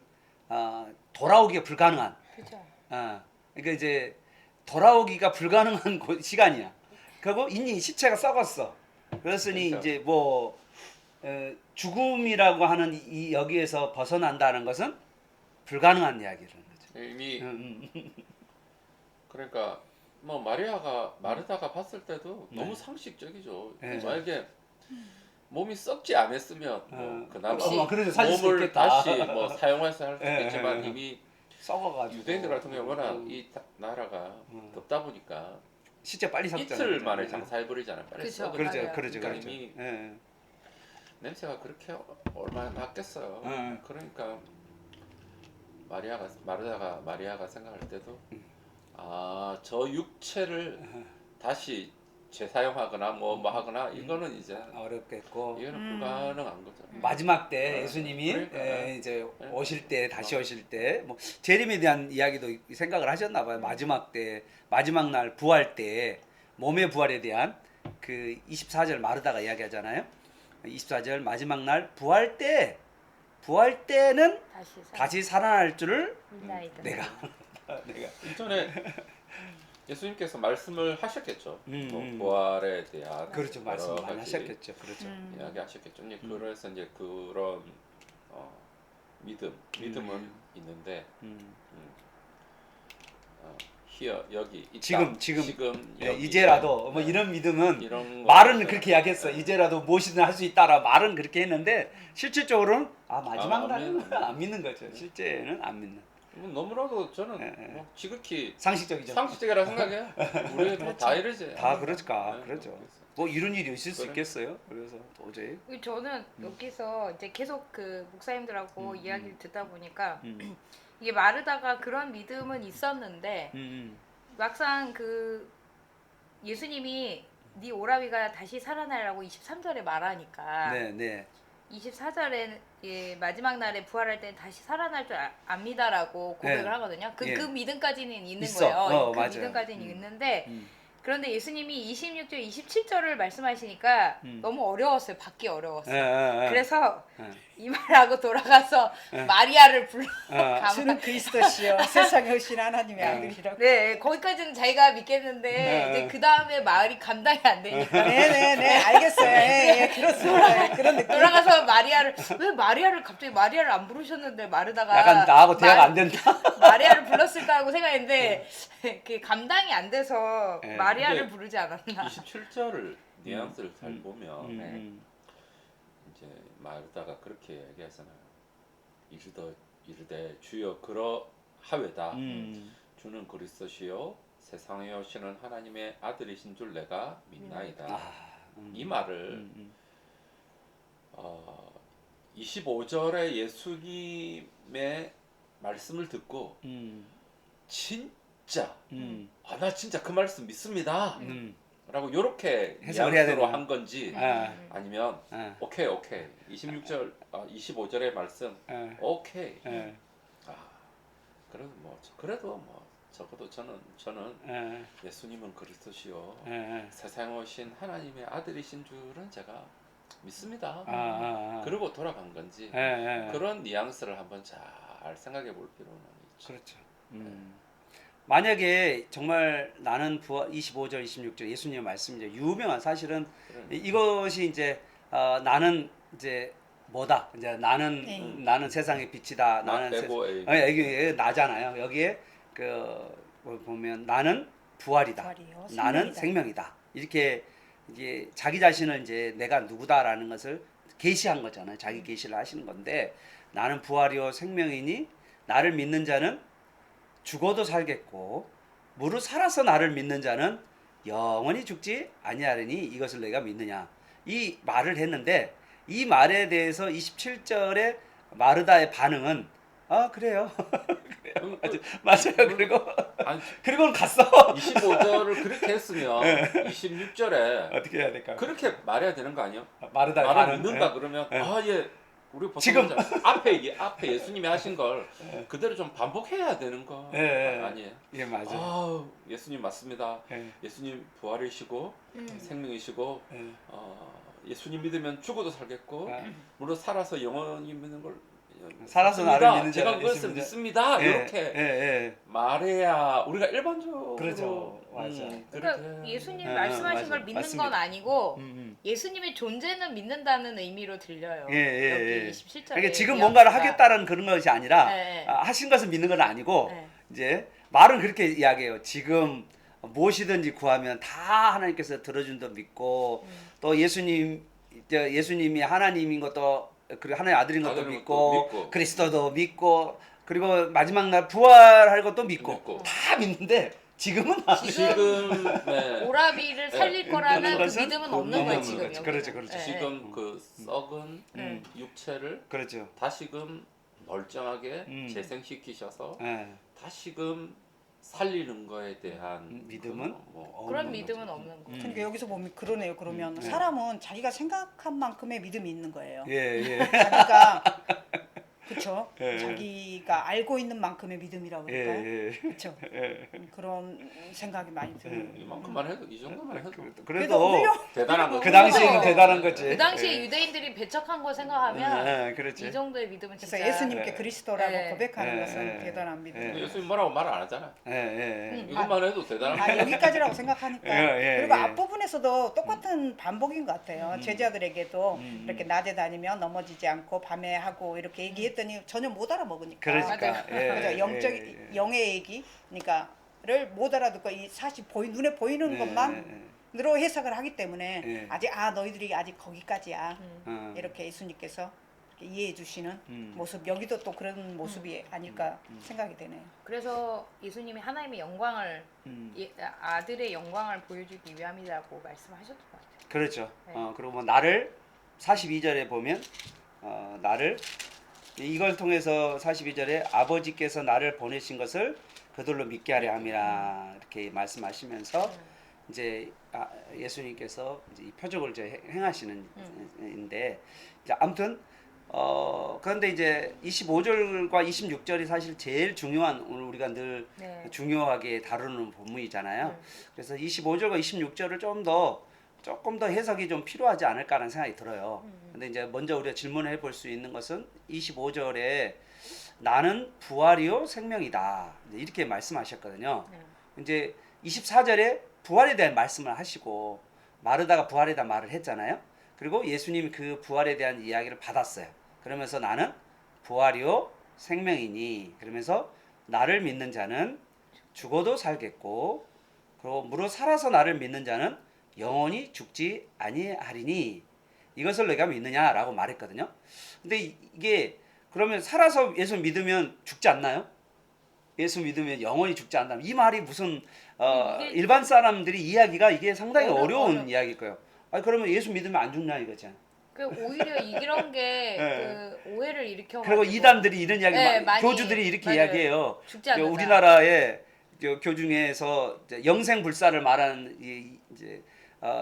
돌아오기가 불가능한. 그렇죠. 그러니까 이제 돌아오기가 불가능한 시간이야. 그리고 이미 시체가 썩었어. 그렇으니 그렇죠. 이제 뭐 죽음이라고 하는 이 여기에서 벗어난다는 것은 불가능한 이야기라는 거죠. 이미 음. 그러니까 뭐 마르다가 봤을 때도 너무 상식적이죠. 네. 만약에 몸이 썩지 않았으면 뭐 그나마 그래도 살릴 수 몸을 있겠다. 다시 뭐 사용해서 할 수 예, 있겠지만 예, 예. 이미 썩어가지고 유대인들 같은 경우 워낙 이 나라가 덥다 보니까 진짜 빨리 썩잖아요. 이틀 만에 장사해버리잖아요. 빨리 그쵸. 썩어. 그렇죠, 맞아요. 그렇죠, 그러니까 그렇죠. 이미 예. 냄새가 그렇게 얼마나 났겠어요. 응. 그러니까 마리아가 생각할 때도 저 육체를 다시 재사용하거나 뭐 하거나 이거는 이제 어렵겠고 이거는 불가능한 거죠. 마지막 때 예수님이 그러니까. 이제 네. 오실 때 다시 오실 때 뭐 재림에 대한 이야기도 생각을 하셨나 봐요. 마지막 때 마지막 날 부활 때 몸의 부활에 대한 그 24절 마르다가 이야기하잖아요. 24절 마지막 날 부활 때는 다시 살아날 줄을 믿나이다. 내가 이전에 예수님께서 말씀을 하셨겠죠. 뭐 음. 부활에 대한 그렇죠. 여러 말씀 많이 가지 하셨겠죠. 그렇죠. 이야기하셨겠죠. 이제 그래서 이제 그런 믿음은 있는데 여기 있다. 지금 예, 여기 이제라도 뭐 이런 믿음은 이런 말은 거에서 그렇게 이야기했어. 이제라도 무엇이든 할 수 있다라 말은 그렇게 했는데 실질적으로는 마지막 안 날은 믿는 안 믿는 거죠. 실제는 안 믿는. 너무나도 저는 예. 뭐 지극히 상식적이죠. 상식적이라 생각해요. 우리 뭐다 이러지. 다 그럴까? 네, 그렇죠. 그래서. 뭐 이런 일이 있을 수 그래. 있겠어요. 그래서 도저히. 저는 여기서 이제 계속 그 목사님들하고 이야기를 듣다 보니까 음. 이게 마르다가 그런 믿음은 있었는데 막상 그 예수님이 네 오라비가 다시 살아나라고 23절에 말하니까 네, 네. 24절에 예, 마지막 날에 부활할 때 다시 살아날 줄 압니다라고 고백을 네. 하거든요. 그 예. 그 믿음까지는 있는 있어. 거예요. 그 맞아요. 믿음까지는 있는데 음. 그런데 예수님이 26절, 27절을 말씀하시니까 너무 어려웠어요. 받기 어려웠어요. 그래서 이 말하고 돌아가서 마리아를 불러 주는 그리스도시요 세상에 오신 하나님의 아들이라고. 네, 거기까지는 자기가 믿겠는데 이제 그 다음에 말이 감당이 안 되니까 네네네 알겠어요. 예, 그렇습니다. 예, 그런 느낌. 돌아가서 왜 마리아를 갑자기 마리아를 안 부르셨는데 마르다가 약간 나하고 대화가 안 된다. 마리아를 불렀을까 하고 생각했는데 그 감당이 안 돼서 네. 마리아를 근데 부르지 않았나. 27절을 뉘앙스를 잘 보면 음. 이제 마르다가 그렇게 얘기하잖아요. 이르되 주여 그러하외다. 주는 그리스도시요 세상에 오시는 하나님의 아들이신 줄 내가 믿나이다. 이 말을 25절에 예수님의 말씀을 듣고 진짜 나 진짜 그 말씀 믿습니다. 라고 이렇게 해석을 해야 뉘앙스로 되나? 한 건지 아. 아니면 오케이 25절 25절의 말씀 오케이 그래도 뭐 적어도 저는 예수님은 그리스도시요 세상에 오신 하나님의 아들이신 줄은 제가 믿습니다. 그러고 돌아간 건지 그런 뉘앙스를 한번 잘 생각해 볼 필요는 있죠. 그렇죠. 만약에 정말 나는 부활 25절 26절 예수님의 말씀이죠. 유명한 사실은 이것이 이제 나는 이제 뭐다. 이제 나는 세상의 빛이다. 나 나는 빼고 여기 나잖아요. 여기에 보면 나는 부활이다. 부활이요, 나는 생명이다. 이렇게 이제 자기 자신을 이제 내가 누구다라는 것을 계시한 거잖아요. 자기 계시를 하시는 건데 나는 부활이요 생명이니 나를 믿는 자는 죽어도 살겠고 무릇 살아서 나를 믿는 자는 영원히 죽지 아니하리니 이것을 내가 믿느냐. 이 말을 했는데 이 말에 대해서 27절에 마르다의 반응은 그래요. 그래요. 맞아요. 그리고는 갔어. 25절을 그렇게 했으면 26절에 어떻게 해야 될까? 그렇게 말해야 되는 거 아니에요? 마르다의 말을 반응. 믿는다 그러면 우리 보통 지금. 앞에 예수님이 하신 걸 그대로 좀 반복해야 되는 거 아니에요? 예, 맞아요. 예수님 맞습니다. 예수님 부활이시고 생명이시고 예수님 믿으면 죽어도 살겠고 물론 살아서 영원히 믿는 걸 살아서 믿습니다. 나를 믿는 제가 자는 그것을 예수입니다. 믿습니다. 이렇게 말해야 우리가 일반적으로 그렇죠. 맞아. 그러니까 예수님 말씀하신 걸 믿는 맞습니다. 건 아니고 예수님의 존재는 믿는다는 의미로 들려요. 여기 27절에. 그러니까 지금 뭔가를 하겠다는 그런 것이 아니라 하신 것을 믿는 건 아니고 이제 말은 그렇게 이야기해요. 지금 무엇이든지 구하면 다 하나님께서 들어준다 믿고 또 예수님이 하나님인 것도 그리고 하나님의 아들인 것도 믿고 그리스도도 믿고 그리고 마지막 날 부활할 것도 믿고 다 믿는데 지금은 오라비를 살릴 거라는 그 것은 믿음은 없는 거예요 지금. 그렇죠. 지금 그 썩은 육체를 그렇죠. 다시금 멀쩡하게 재생시키셔서 다시금 살리는 거에 대한 믿음은 그런 믿음은 없는 거. 그러니까 여기서 보면 그러네요. 그러면 사람은 자기가 생각한 만큼의 믿음이 있는 거예요. 자기가 그렇죠. 자기가 알고 있는 만큼의 믿음이라고 할까요? 그렇죠. 그런 생각이 많이 들어요. 이만큼만 해도 이 정도만 해도 그래도 대단한 거. 그 당시에는 대단한 거지. 그 당시에 유대인들이 배척한 거 생각하면 그렇지. 이 정도의 믿음은 진짜. 그래서 예수님께 그리스도라고 고백하는 것은 대단한 믿음. 예수님 뭐라고 말 안 하잖아. 이것만 해도 대단한 거. 여기까지라고 생각하니까. 그리고 앞부분에서도 똑같은 반복인 것 같아요. 제자들에게도 이렇게 낮에 다니면 넘어지지 않고 밤에 하고 이렇게 얘기했더니 전혀 못 알아먹으니까. 그러니까. 영적 영의 얘기, 그러니까를 못 알아듣고 이 사실 눈에 보이는 것만으로 해석을 하기 때문에 아직 너희들이 아직 거기까지야. 이렇게 예수님께서 이렇게 이해해 주시는 모습. 여기도 또 그런 모습이 아닐까 생각이 되네요. 그래서 예수님이 하나님의 영광을 아들의 영광을 보여주기 위함이라고 말씀하셨던 것 같아요. 그렇죠. 그리고 뭐 나를 42절에 보면 나를 이걸 통해서 42절에 아버지께서 나를 보내신 것을 그들로 믿게 하려 함이라 이렇게 말씀하시면서 이제 예수님께서 이제 이 표적을 이제 행하시는인데 이제 아무튼 그런데 이제 25절과 26절이 사실 제일 중요한 오늘 우리가 늘 네. 중요하게 다루는 본문이잖아요. 그래서 25절과 26절을 조금 더 해석이 좀 필요하지 않을까라는 생각이 들어요. 근데 이제 먼저 우리가 질문해 볼 수 있는 것은 25절에 나는 부활이요 생명이다 이렇게 말씀하셨거든요. 이제 24절에 부활에 대한 말씀을 하시고 마르다가 부활에 대한 말을 했잖아요. 그리고 예수님이 그 부활에 대한 이야기를 받았어요. 그러면서 나는 부활이요 생명이니 그러면서 나를 믿는 자는 죽어도 살겠고 그리고 무릇 살아서 나를 믿는 자는 영원히 죽지 아니하리니 이것을 내가 믿느냐라고 말했거든요. 근데 이게 그러면 살아서 예수 믿으면 죽지 않나요? 예수 믿으면 영원히 죽지 않는다. 이 말이 무슨 일반 사람들이 이야기가 이게 상당히 어려운 이야기일 거예요. 아니 그러면 예수 믿으면 안 죽냐 이거잖아요. 그 오히려 이런 게 네. 그 오해를 일으켜. 그리고 이단들이 이런 이야기, 네, 많이, 교주들이 이렇게 맞아요. 이야기해요. 죽지 않는다. 우리나라의 교중에서 영생불사를 말하는 이제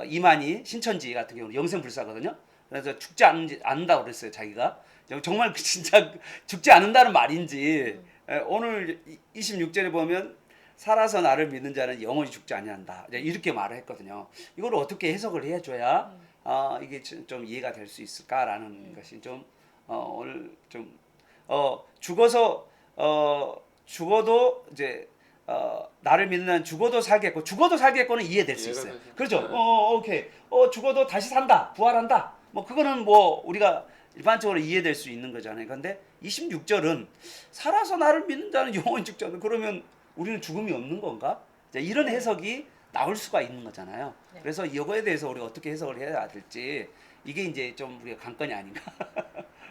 이만희 신천지 같은 경우는 영생불사거든요. 그래서 죽지 않는다고 그랬어요 자기가. 정말 진짜 죽지 않는다는 말인지 오늘 26절에 보면 살아서 나를 믿는 자는 영원히 죽지 아니한다 이렇게 말을 했거든요. 이걸 어떻게 해석을 해줘야 이게 좀 이해가 될 수 있을까라는 것이 좀 오늘 좀 죽어도 이제 나를 믿는 자는 죽어도 살겠고는 이해될 수 있어요. 그렇죠. 오케이. 죽어도 다시 산다, 부활한다. 뭐 그거는 뭐 우리가 일반적으로 이해될 수 있는 거잖아요. 그런데 26절은 살아서 나를 믿는 자는 영원히 죽지 않는다. 그러면 우리는 죽음이 없는 건가? 이런 해석이 나올 수가 있는 거잖아요. 네. 그래서 이거에 대해서 우리가 어떻게 해석을 해야 될지 이게 이제 좀 우리가 관건이 아닌가?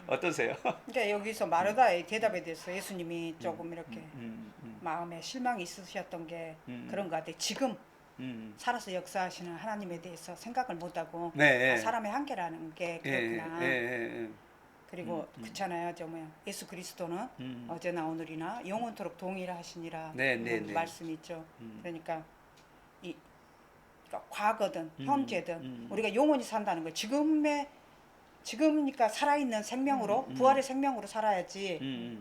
어떠세요? 그러니까 여기서 마르다의 대답에 대해서 예수님이 조금 이렇게 마음에 실망이 있으셨던 게 그런 것 같아요. 지금 살아서 역사하시는 하나님에 대해서 생각을 못하고 네. 사람의 한계라는 게 그렇구나. 예. 그리고 그렇잖아요. 저 뭐야 예수 그리스도는 어제나 오늘이나 영원토록 동일하시니라 그런 말씀이 있죠. 그러니까 그러니까 과거든 현재든 우리가 영원히 산다는 거 지금이니까 살아있는 생명으로 부활의 생명으로 살아야지.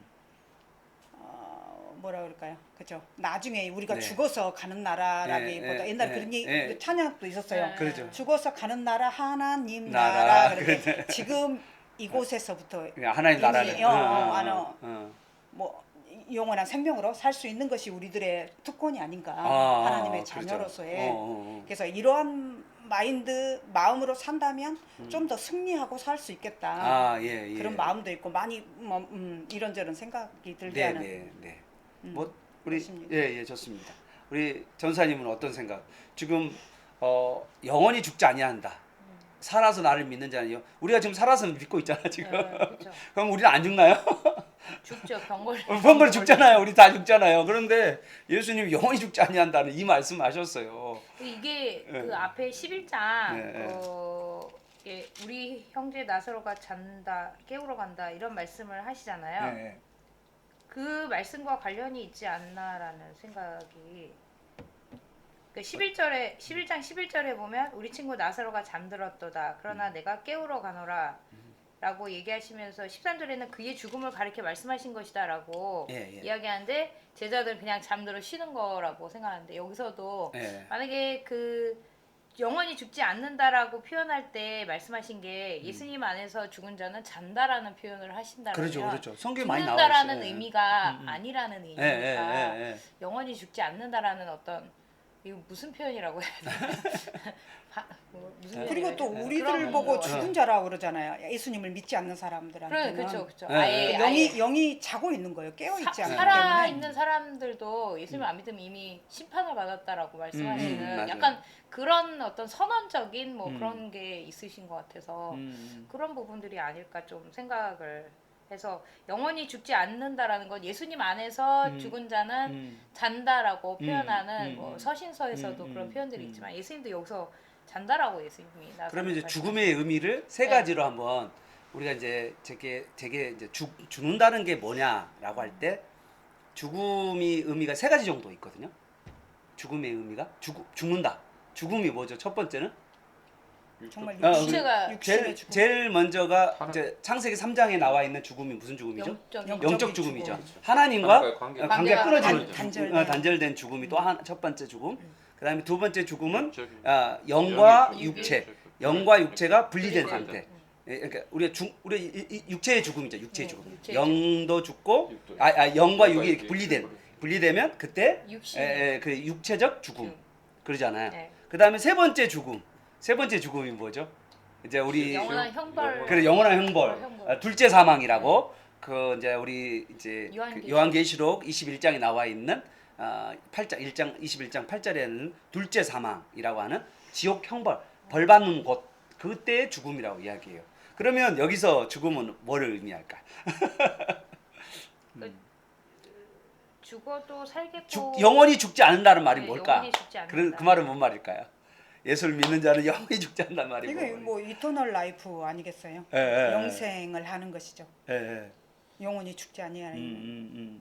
뭐라 그럴까요? 그죠? 나중에 우리가 네. 죽어서 가는 나라라기보다 옛날 그런 얘기 찬양도 있었어요. 그렇죠. 죽어서 가는 나라 하나님 나라. 나라. 그런데 지금 이곳에서부터 하나님 나라는 뭐 영원한 생명으로 살 수 있는 것이 우리들의 특권이 아닌가 하나님의 자녀로서의 그렇죠. 그래서 이러한 마음으로 산다면 좀 더 승리하고 살 수 있겠다. 그런 마음도 있고 많이 이런저런 생각이 들게 하는. 뭐 우리 좋습니다. 우리 전사님은 어떤 생각? 지금 영원히 죽지 아니한다. 살아서 나를 믿는 자는 우리가 지금 살아서 믿고 있잖아 지금. 그렇죠. 그럼 우리는 안 죽나요? 죽죠. 병걸 죽잖아요. 우리 다 죽잖아요. 그런데 예수님 영원히 죽지 아니한다는 이 말씀하셨어요. 이게 그 앞에 11장 우리 형제 나사로가 잔다 깨우러 간다 이런 말씀을 하시잖아요. 그 말씀과 관련이 있지 않나라는 생각이. 11장 11절에 보면 우리 친구 나사로가 잠들었도다. 그러나 내가 깨우러 가노라. 라고 얘기하시면서 13절에는 그의 죽음을 가리켜 말씀하신 것이다 라고 이야기하는데 제자들은 그냥 잠들어 쉬는 거라고 생각하는데 여기서도 만약에 그 영원히 죽지 않는다라고 표현할 때 말씀하신 게 예수님 안에서 죽은 자는 잔다라는 표현을 하신다면 그렇죠. 성경에 많이 나와 있어요. 죽는다라는 의미가 아니라는 의미니까 영원히 죽지 않는다라는 어떤 이거 무슨 표현이라고 해야 되나? 그리고 또 우리들 보고 죽은 자라고 그러잖아요. 예수님을 믿지 않는 사람들한테는. 그렇죠. 영이 자고 있는 거예요. 깨어 있지 않기 살아 때문에. 있는 사람들도 예수님을 안 믿으면 이미 심판을 받았다라고 말씀하시는 약간 맞아요. 그런 어떤 선언적인 뭐 그런 게 있으신 것 같아서 그런 부분들이 아닐까 좀 생각을 해서 영원히 죽지 않는다라는 건 예수님 안에서 죽은 자는 잔다라고 표현하는 뭐 서신서에서도 그런 표현들이 있지만 예수님도 여기서 잔다라고 예수님이 그러면 이제 죽음의 의미를 세 가지로 한번 우리가 이제 제게 이제 죽는다는 게 뭐냐라고 할 때 죽음의 의미가 세 가지 정도 있거든요. 죽음의 의미가 죽는다. 죽음이 뭐죠? 첫 번째는 정말 육체가 제일 먼저가 이제 창세기 3장에 나와 있는 죽음이 무슨 죽음이죠? 영적 죽음이죠. 하나님과 관계가 끊어지는 단절된 죽음이 또 첫 번째 죽음. 그다음에 두 번째 죽음은 영과 육체가 분리된 상태. 그러니까 우리 육체의 죽음이죠. 육체의 죽음. 영도 죽고 영과 육이 이렇게 분리되면 그때 그 육체적 죽음 그러잖아요. 네. 그다음에 세 번째 죽음이 뭐죠? 이제 우리 영원한 형벌. 그래 영원한 형벌. 둘째 사망이라고 그 이제 우리 이제 요한계시록 21장에 나와 있는 8장 21장 8절에는 둘째 사망이라고 하는 지옥 형벌 벌 받는 곳 그때의 죽음이라고 이야기해요. 그러면 여기서 죽음은 뭐를 의미할까? 죽어도 살겠고 영원히 죽지 않는다는 말이 네, 뭘까? 영원히 죽지 않는다. 그 말은 뭔 말일까요? 예수를 믿는 자는 영원히 죽지 않는다는 말이 이거 뭐 이터널 라이프 아니겠어요? 예. 영생을 하는 것이죠. 예. 영원히 죽지 아니하는.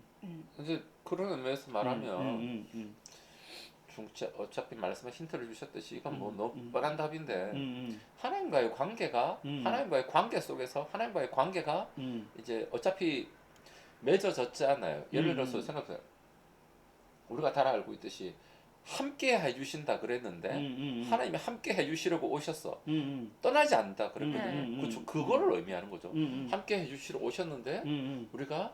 이제 그런 의미에서 말하면 어차피 말씀에 힌트를 주셨듯이 이건 뭐 너무 뻔한 답인데 하나님과의 관계가 하나님과의 관계 속에서 하나님과의 관계가 이제 어차피 맺어졌지 않아요. 예를 들어서 생각해요. 우리가 다 알고 있듯이 함께 해주신다 그랬는데 하나님이 함께 해주시려고 오셨어. 떠나지 않는다 그랬거든요. 그거를 의미하는 거죠. 함께 해주시러 오셨는데 우리가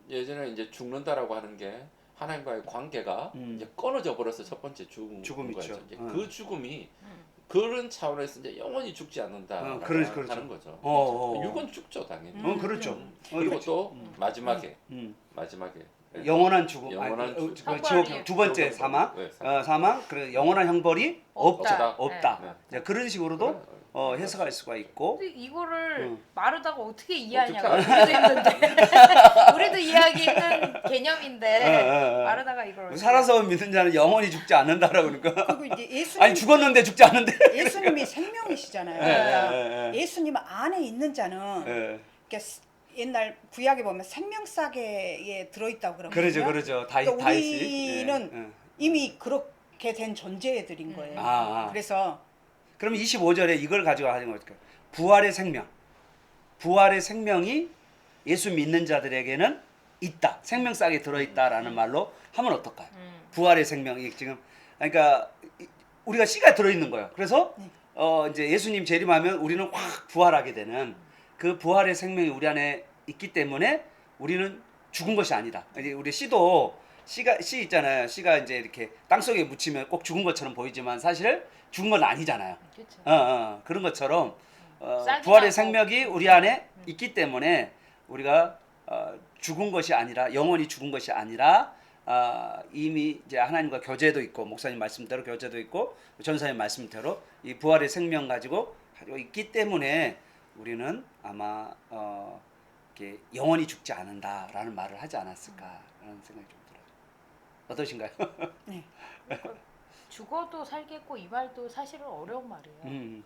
예전에 이제 죽는다라고 하는 게 하나님과의 관계가 이제 끊어져 버려서 첫 번째 죽음인 거죠. 이제 그 죽음이 그런 차원에서 이제 영원히 죽지 않는다 그렇죠. 하는 거죠. 육은 죽죠 당연히. 그렇죠. 그리고 또 마지막에 영원한 죽음, 지옥 두 번째 사망, 사망, 그래 영원한 형벌이 없다. 네. 그런 식으로도 해석할 수가 있고. 근데 이거를 마르다가 어떻게 이해하냐고 우리도 힘든데 우리도 이해하기 힘든 개념인데 마르다가 이걸 살아서 믿는 자는 영원히 죽지 않는다라고 그러니까. 그리고 이제 예수님 아니 죽었는데 죽지 않는데. 예수님이 생명이시잖아요. 그러니까 예수님 안에 있는 자는 그러니까 옛날 구약에 보면 생명싸개에 들어있다고 그러거든요. 그러죠. 그러니까 우리는 이미 그렇게 된 존재들인 거예요. 그래서 그럼 25절에 이걸 가지고 하는 거니까 부활의 생명이 예수 믿는 자들에게는 있다. 생명싸개 들어있다라는 말로 하면 어떨까요? 부활의 생명이 지금 그러니까 우리가 씨가 들어있는 거예요. 그래서 이제 예수님 재림하면 우리는 확 부활하게 되는 그 부활의 생명이 우리 안에 있기 때문에 우리는 죽은 것이 아니다. 우리 씨가 있잖아요. 씨가 이제 이렇게 땅 속에 묻히면 꼭 죽은 것처럼 보이지만 사실 죽은 건 아니잖아요. 그렇죠. 그런 것처럼 부활의 생명이 우리 안에 있기 때문에 우리가 죽은 것이 아니라 영원히 죽은 것이 아니라 이미 이제 하나님과 교제도 있고 목사님 말씀대로 교제도 있고 전사님 말씀대로 이 부활의 생명 가지고 있기 때문에 우리는 아마 이렇게 영원히 죽지 않는다라는 말을 하지 않았을까라는 생각이 좀 들어요. 어떠신가요? 네. 죽어도 살겠고 이 말도 사실은 어려운 말이에요.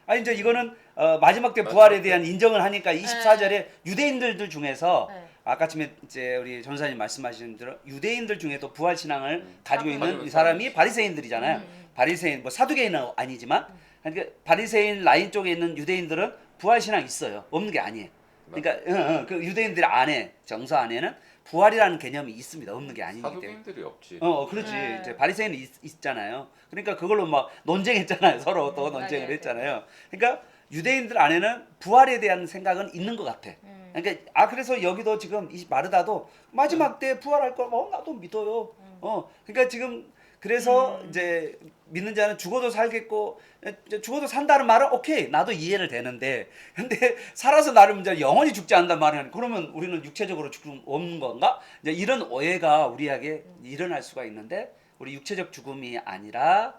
아니 이제 이거는 마지막 때 부활에 대한 인정을 하니까 24절에 유대인들 중에서 아까쯤에 이제 우리 전사님 말씀하신 대로 유대인들 중에도 부활 신앙을 가지고 있는 이 사람이 바리새인들이잖아요. 바리새인 뭐 사두개인은 아니지만 그러니까 바리새인 라인 쪽에 있는 유대인들은 부활 신앙 있어요. 없는 게 아니에요. 그러니까 그 유대인들 안에 정서 안에는 부활이라는 개념이 있습니다. 없는 게 아니기 때문에. 사두개인들이 없지. 그렇지. 이제 바리새인은 있잖아요. 그러니까 그걸로 막 논쟁했잖아요. 서로 또 논쟁을 했잖아요. 그러니까 유대인들 안에는 부활에 대한 생각은 있는 것 같아. 그러니까 그래서 여기도 지금 이 마르다도 마지막 때 부활할 걸 나도 믿어요. 그러니까 지금 그래서 이제 믿는 자는 죽어도 살겠고 죽어도 산다는 말은 오케이 나도 이해를 되는데 근데 살아서 나를 이제 영원히 죽지 않는다는 말은 그러면 우리는 육체적으로 죽음 없는 건가? 이제 이런 오해가 우리에게 일어날 수가 있는데 우리 육체적 죽음이 아니라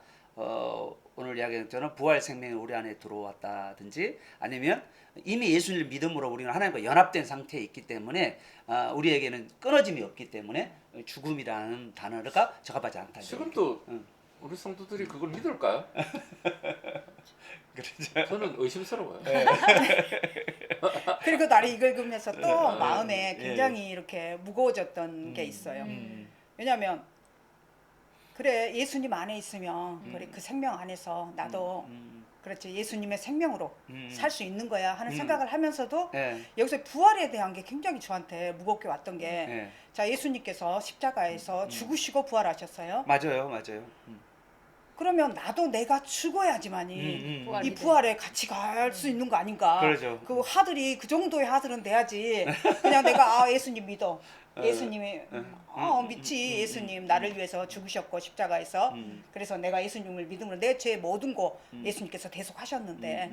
오늘 이야기하는 저는 부활 생명이 우리 안에 들어왔다든지 아니면 이미 예수님을 믿음으로 우리는 하나님과 연합된 상태에 있기 때문에 우리에게는 끊어짐이 없기 때문에 죽음이라는 단어가 적합하지 않다. 지금도 우리 성도들이 그걸 믿을까요? 그렇죠. 저는 의심스러워요. 그리고 나를 읽으면서 또 마음에 굉장히 이렇게 무거워졌던 게 있어요. 왜냐하면 그래 예수님 안에 있으면 그래 그 생명 안에서 나도 그렇지 예수님의 생명으로 살 수 있는 거야 하는 생각을 하면서도 예. 여기서 부활에 대한 게 굉장히 저한테 무겁게 왔던 게 예. 자 예수님께서 십자가에서 죽으시고 부활하셨어요. 맞아요, 맞아요. 그러면 나도 내가 죽어야지만이 이 부활이 부활에 같이 갈 수 있는 거 아닌가? 그러죠. 그 하들이 그 정도의 하들은 돼야지. 그냥 내가 아 예수님 믿어. 예수님이 믿지 예수님 나를 위해서 죽으셨고 십자가에서 그래서 내가 예수님을 믿음으로 내 죄 모든 거 예수님께서 대속하셨는데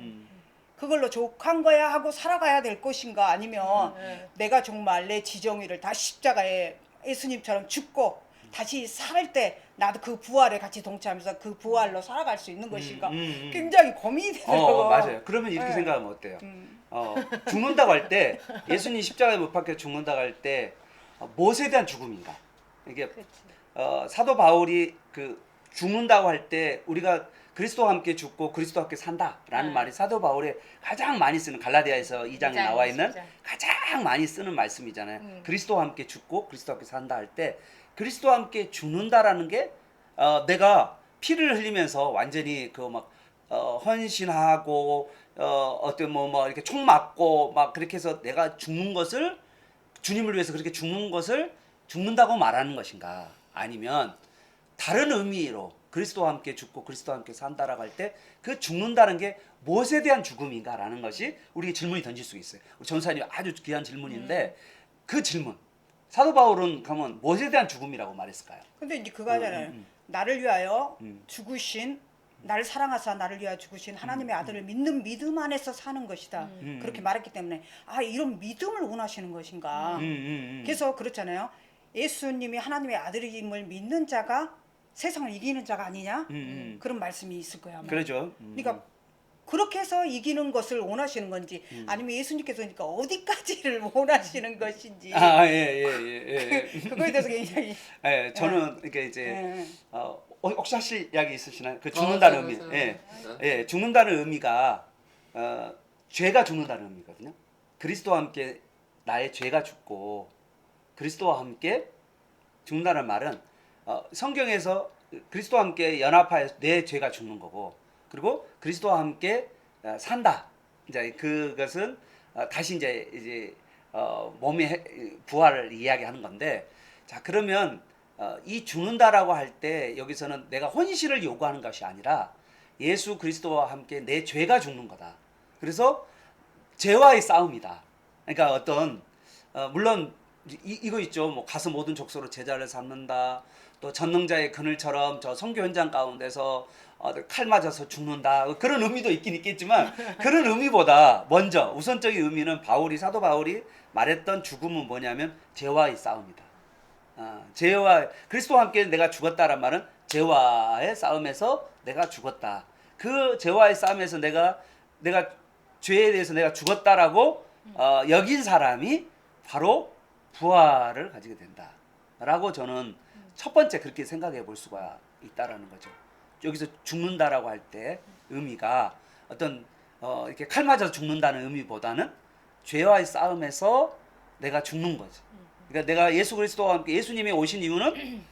그걸로 족한 거야 하고 살아가야 될 것인가 아니면 내가 정말 내 지정의를 다 십자가에 예수님처럼 죽고 다시 살 때 나도 그 부활에 같이 동참해서 그 부활로 살아갈 수 있는 것인가 굉장히 고민이 되더라고요. 맞아요. 그러면 이렇게 네. 생각하면 어때요? 죽는다고 할 때 예수님 십자가에 못 박혀 죽는다고 할 때 무엇에 대한 죽음인가? 이게 사도 바울이 그 죽는다고 할 때 우리가 그리스도와 함께 죽고 그리스도와 함께 산다라는 말이 사도 바울의 가장 많이 쓰는 갈라디아에서 2장에 나와 있는 가장 많이 쓰는 말씀이잖아요. 그리스도와 함께 죽고 그리스도와 함께 산다 할 때 그리스도와 함께 죽는다라는 게 내가 피를 흘리면서 완전히 그 막 헌신하고 어떤 뭐 이렇게 총 맞고 막 그렇게 해서 내가 죽는 것을 주님을 위해서 그렇게 죽는 것을 죽는다고 말하는 것인가? 아니면 다른 의미로 그리스도와 함께 죽고 그리스도와 함께 산다라고 할 때 그 죽는다는 게 무엇에 대한 죽음인가라는 것이 우리에게 질문이 던질 수 있어요. 우리 전사님 아주 귀한 질문인데 그 질문 사도 바울은 그러면 무엇에 대한 죽음이라고 말했을까요? 근데 이제 그거 하잖아요. 나를 위하여 죽으신 나를 사랑하사 나를 위하여 죽으신 하나님의 아들을 믿는 믿음 안에서 사는 것이다. 그렇게 말했기 때문에 아 이런 믿음을 원하시는 것인가. 그래서 그렇잖아요. 예수님이 하나님의 아들임을 믿는 자가 세상을 이기는 자가 아니냐? 그런 말씀이 있을 거야. 아마. 그러죠. 그러니까 그렇게 해서 이기는 것을 원하시는 건지 아니면 예수님께서 그러니까 어디까지를 원하시는 것인지 그거에 대해서 굉장히 저는 이게 이제 예. 혹시 하실 이야기 있으시나요? 그 죽는다는 의미. 죽는다는 의미가 죄가 죽는다는 의미거든요. 그리스도와 함께 나의 죄가 죽고 그리스도와 함께 죽는다는 말은 성경에서 그리스도와 함께 연합하여 내 죄가 죽는 거고 그리고 그리스도와 함께 산다. 이제 그것은 다시 이제 몸의 부활을 이야기하는 건데 자 그러면 이 죽는다라고 할 때 여기서는 내가 혼신을 요구하는 것이 아니라 예수 그리스도와 함께 내 죄가 죽는 거다. 그래서 죄와의 싸움이다. 그러니까 어떤 물론 이거 있죠. 뭐 가서 모든 족속으로 제자를 삼는다. 또 전능자의 그늘처럼 저 선교 현장 가운데서 칼 맞아서 죽는다. 그런 의미도 있긴 있겠지만 그런 의미보다 먼저 우선적인 의미는 사도 바울이 말했던 죽음은 뭐냐면 죄와의 싸움이다. 죄와 그리스도와 함께 내가 죽었다란 말은 죄와의 싸움에서 내가 죽었다. 그 죄와의 싸움에서 내가 죄에 대해서 내가 죽었다라고 여긴 사람이 바로 부활을 가지게 된다라고 저는 첫 번째 그렇게 생각해 볼 수가 있다라는 거죠. 여기서 죽는다라고 할 때 의미가 어떤 이렇게 칼 맞아서 죽는다는 의미보다는 죄와의 싸움에서 내가 죽는 거죠. 그러니까 내가 예수 그리스도와 함께 예수님이 오신 이유는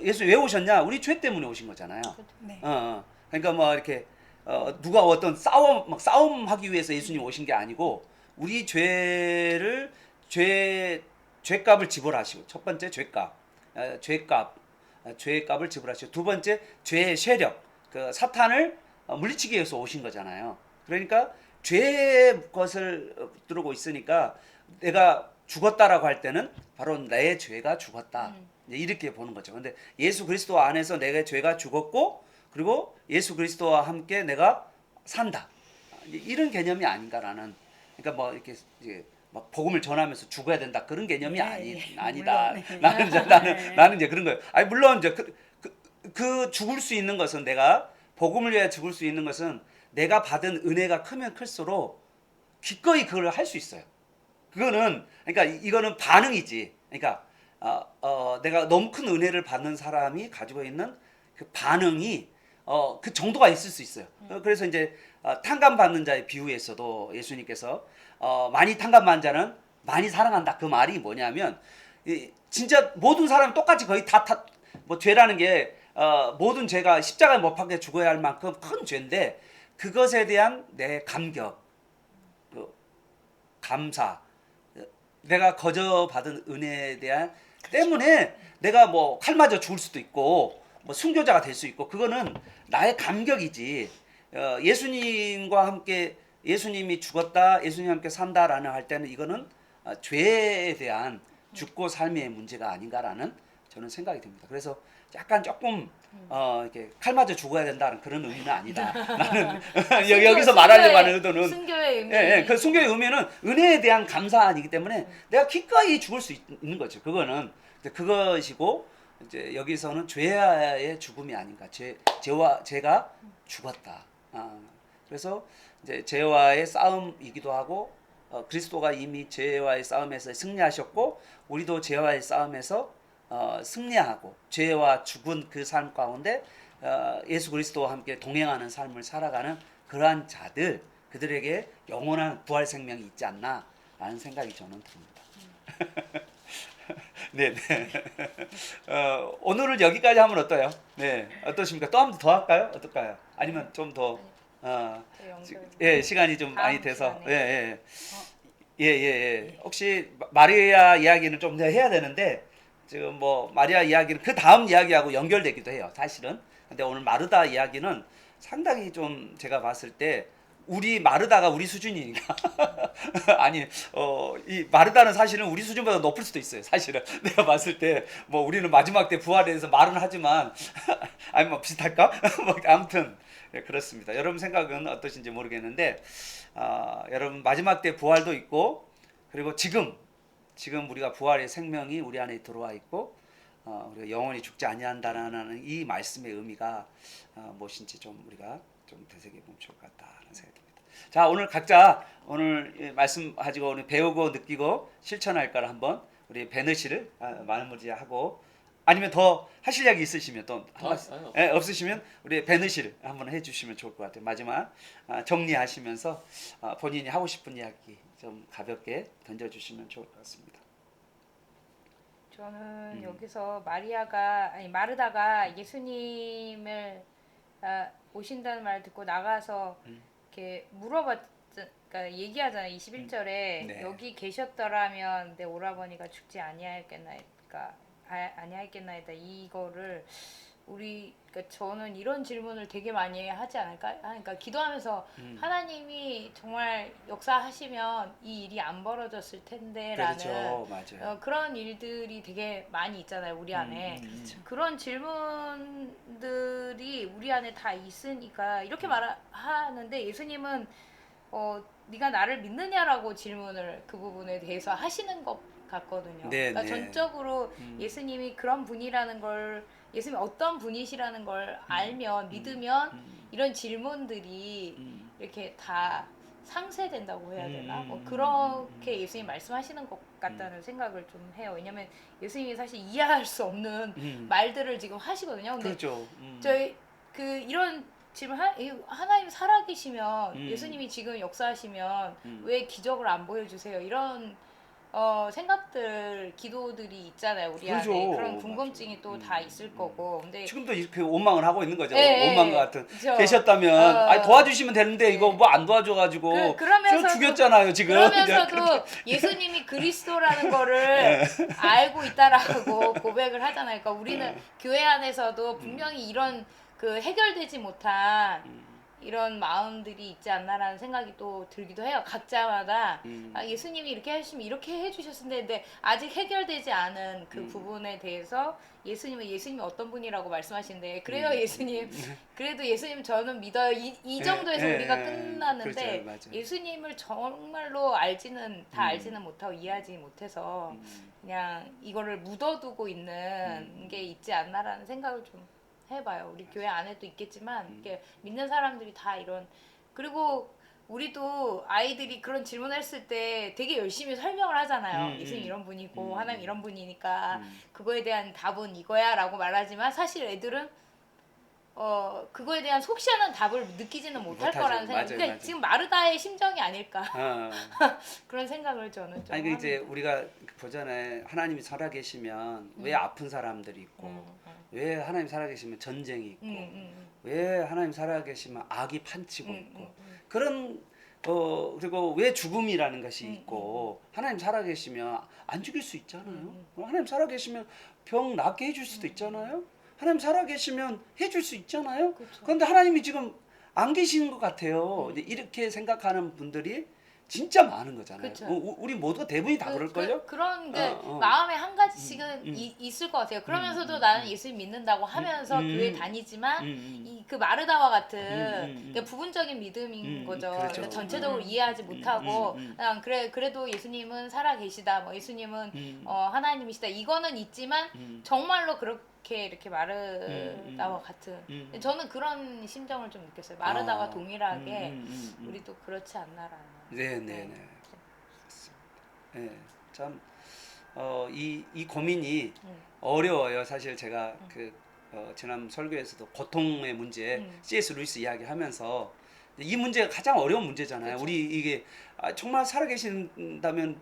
예수 왜 오셨냐? 우리 죄 때문에 오신 거잖아요. 네. 그러니까 뭐 이렇게 누가 어떤 싸움하기 위해서 예수님 오신 게 아니고 우리 죄값을 지불하시고 첫 번째 죄값을 지불하시고 두 번째 죄의 세력 그 사탄을 물리치기 위해서 오신 거잖아요. 그러니까 죄의 것을 들고 있으니까 내가 죽었다라고 할 때는 바로 내 죄가 죽었다. 이렇게 보는 거죠. 근데 예수 그리스도 안에서 내가 죄가 죽었고 그리고 예수 그리스도와 함께 내가 산다. 이런 개념이 아닌가라는. 그러니까 뭐 이렇게 이제 막 복음을 전하면서 죽어야 된다 그런 개념이 아니다. 물론, 나는 이제 그런 거예요. 아니 물론 이제 그 죽을 수 있는 것은 내가 복음을 위해 죽을 수 있는 것은 내가 받은 은혜가 크면 클수록 기꺼이 그걸 할 수 있어요. 그거는 그러니까 이거는 반응이지. 그러니까 내가 너무 큰 은혜를 받는 사람이 가지고 있는 그 반응이 그 정도가 있을 수 있어요. 그래서 이제 탕감 받는 자의 비유에서도 예수님께서 많이 탕감받는 자는 많이 사랑한다. 그 말이 뭐냐면 진짜 모든 사람이 똑같이 거의 뭐 죄라는 게 모든 죄가 십자가에 못 박혀 죽어야 할 만큼 큰 죄인데 그것에 대한 내 감격, 그 감사, 내가 거저받은 은혜에 대한 때문에 내가 뭐 칼 맞아 죽을 수도 있고 뭐 순교자가 될 수 있고 그거는 나의 감격이지. 예수님과 함께 예수님이 죽었다, 예수님과 함께 산다라는 할 때는 이거는 죄에 대한 죽고 삶의 문제가 아닌가라는 저는 생각이 듭니다. 그래서 약간 조금 이렇게 칼 맞아 죽어야 된다는 그런 의미는 아니다. 나는 여기서 말하려고 하는 의도는 순교의 의미. 그 순교의 의미는 은혜에 대한 감사이기 때문에 내가 기꺼이 죽을 수 있는 거죠. 그거는 그것이고 이제 여기서는 죄의 죽음이 아닌가. 죄가 죽었다. 그래서 이제 죄와의 싸움이기도 하고 그리스도가 이미 죄와의 싸움에서 승리하셨고 우리도 죄와의 싸움에서 승리하고 죄와 죽은 그 삶 가운데 예수 그리스도와 함께 동행하는 삶을 살아가는 그러한 자들 그들에게 영원한 부활 생명이 있지 않나라는 생각이 저는 듭니다. 네, 네. 오늘은 여기까지 하면 어때요? 네, 어떠십니까? 또 한 번 더 할까요? 어떨까요? 아니면 좀 더 예, 시간이 좀 많이 돼서 예. 혹시 마리아 이야기는 좀 더 해야 되는데 지금 뭐 마리아 이야기는 그 다음 이야기하고 연결되기도 해요, 사실은. 근데 오늘 마르다 이야기는 상당히 좀 제가 봤을 때 우리 마르다가 우리 수준이니까 아니 이 마르다는 사실은 우리 수준보다 높을 수도 있어요. 사실은 내가 봤을 때 뭐 우리는 마지막 때 부활에 대해서 말은 하지만 아니 뭐 비슷할까? 뭐 아무튼 네, 그렇습니다. 여러분 생각은 어떠신지 모르겠는데 여러분 마지막 때 부활도 있고 그리고 지금 우리가 부활의 생명이 우리 안에 들어와 있고 우리가 영원히 죽지 아니한다라는 이 말씀의 의미가 무엇인지 좀 우리가 좀 되새겨보면 좋을 것 같다는 생각이 듭니다. 자, 오늘 각자 오늘 말씀 가지고 오늘 배우고 느끼고 실천할 거를 한번 우리 베너씨를 마무리하고 아니면 더 하실 이야기 있으시면 또 없으시면 우리 베너씨를 한번 해주시면 좋을 것 같아요. 마지막 정리하시면서 본인이 하고 싶은 이야기 좀 가볍게 던져주시면 좋을 것 같습니다. 저는 여기서 마르다가 예수님을 오신다는 말 듣고 나가서 이렇게 그러니까 얘기하잖아요. 21절에 네. 여기 계셨더라면 내 오라버니가 죽지 아니하였겠나이다. 이거를 그러니까 저는 이런 질문을 되게 많이 하지 않을까? 그러니까 기도하면서 하나님이 정말 역사하시면 이 일이 안 벌어졌을 텐데라는 그렇죠, 맞아요. 그런 일들이 되게 많이 있잖아요, 우리 안에. 그런 질문들이 우리 안에 다 있으니까 이렇게 말하는데 예수님은 네가 나를 믿느냐라고 질문을 그 부분에 대해서 하시는 것 같거든요. 네, 그러니까 네. 전적으로 예수님이 그런 분이라는 걸 예수님이 어떤 분이시라는 걸 알면 믿으면 이런 질문들이 이렇게 다 상쇄된다고 해야 되나? 뭐 그렇게 예수님 말씀하시는 것 같다는 생각을 좀 해요. 왜냐면 예수님이 사실 이해할 수 없는 말들을 지금 하시거든요. 근데 그렇죠. 저희 이런 질문 하나님 살아계시면 예수님이 지금 역사하시면 왜 기적을 안 보여주세요? 이런 생각들, 기도들이 있잖아요, 우리 그렇죠. 안에. 그런 궁금증이 또 다 있을 거고. 근데 지금도 이렇게 원망을 하고 있는 거죠. 네, 원망 같은. 그쵸. 계셨다면 아니, 도와주시면 되는데 이거 뭐 안 도와줘가지고 그러면서도, 죽였잖아요 지금. 그러면서도 예수님이 그리스도라는 거를 알고 있다라고 고백을 하잖아요. 그러니까 우리는 교회 안에서도 분명히 이런 그 해결되지 못한 이런 마음들이 있지 않나라는 생각이 또 들기도 해요. 각자마다 예수님이 이렇게 하시면 이렇게 해주셨을 텐데 아직 해결되지 않은 그 부분에 대해서 예수님이 어떤 분이라고 말씀하시는데 그래요 그래도 예수님 저는 믿어요. 이 정도에서 우리가 끝나는데 그렇죠, 예수님을 정말로 알지는 못하고 이해하지 못해서 그냥 이거를 묻어두고 있는 게 있지 않나라는 생각을 좀 해봐요. 우리 교회 안에도 있겠지만 이렇게 믿는 사람들이 다 그리고 우리도 아이들이 그런 질문을 했을 때 되게 열심히 설명을 하잖아요. 예수님 이런 분이고 하나님 이런 분이니까 그거에 대한 답은 이거야 라고 말하지만 사실 애들은 그거에 대한 속시원한 답을 느끼지는 못할 거라는 생각. 그러니까 맞아요. 지금 마르다의 심정이 아닐까 그런 생각을 저는 좀 아니 이제 우리가 보잖아요. 하나님이 살아계시면 왜 아픈 사람들이 있고 왜 하나님 살아계시면 전쟁이 있고 왜 하나님 살아계시면 악이 판치고 있고 그런 그리고 왜 죽음이라는 것이 있고 하나님 살아계시면 안 죽일 수 있잖아요. 하나님 살아계시면 병 낫게 해줄 수도 있잖아요. 하나님 살아계시면 해줄 수 있잖아요. 그쵸. 그런데 하나님이 지금 안 계시는 것 같아요. 이제 이렇게 생각하는 분들이 진짜 많은 거잖아요. 그쵸. 우리 모두가 대부분이 다 그럴걸요? 그런 게 어. 마음에 한 가지씩은 있을 것 같아요. 그러면서도 나는 예수님 믿는다고 하면서 교회 다니지만 그 마르다와 같은 그러니까 부분적인 믿음인 거죠. 그렇죠. 그러니까 전체적으로 이해하지 못하고 그냥 그래도 예수님은 살아 계시다. 뭐 예수님은 하나님이시다. 이거는 있지만 정말로 그렇게 이렇게 마르다와 같은 저는 그런 심정을 좀 느꼈어요. 마르다와 동일하게 우리도 그렇지 않나라는. 네네네. 네, 참, 이 고민이 어려워요. 사실 제가 지난 설교에서도 고통의 문제, C.S. 루이스 이야기하면서 이 문제가 가장 어려운 문제잖아요. 그쵸. 우리 이게 정말 살아계신다면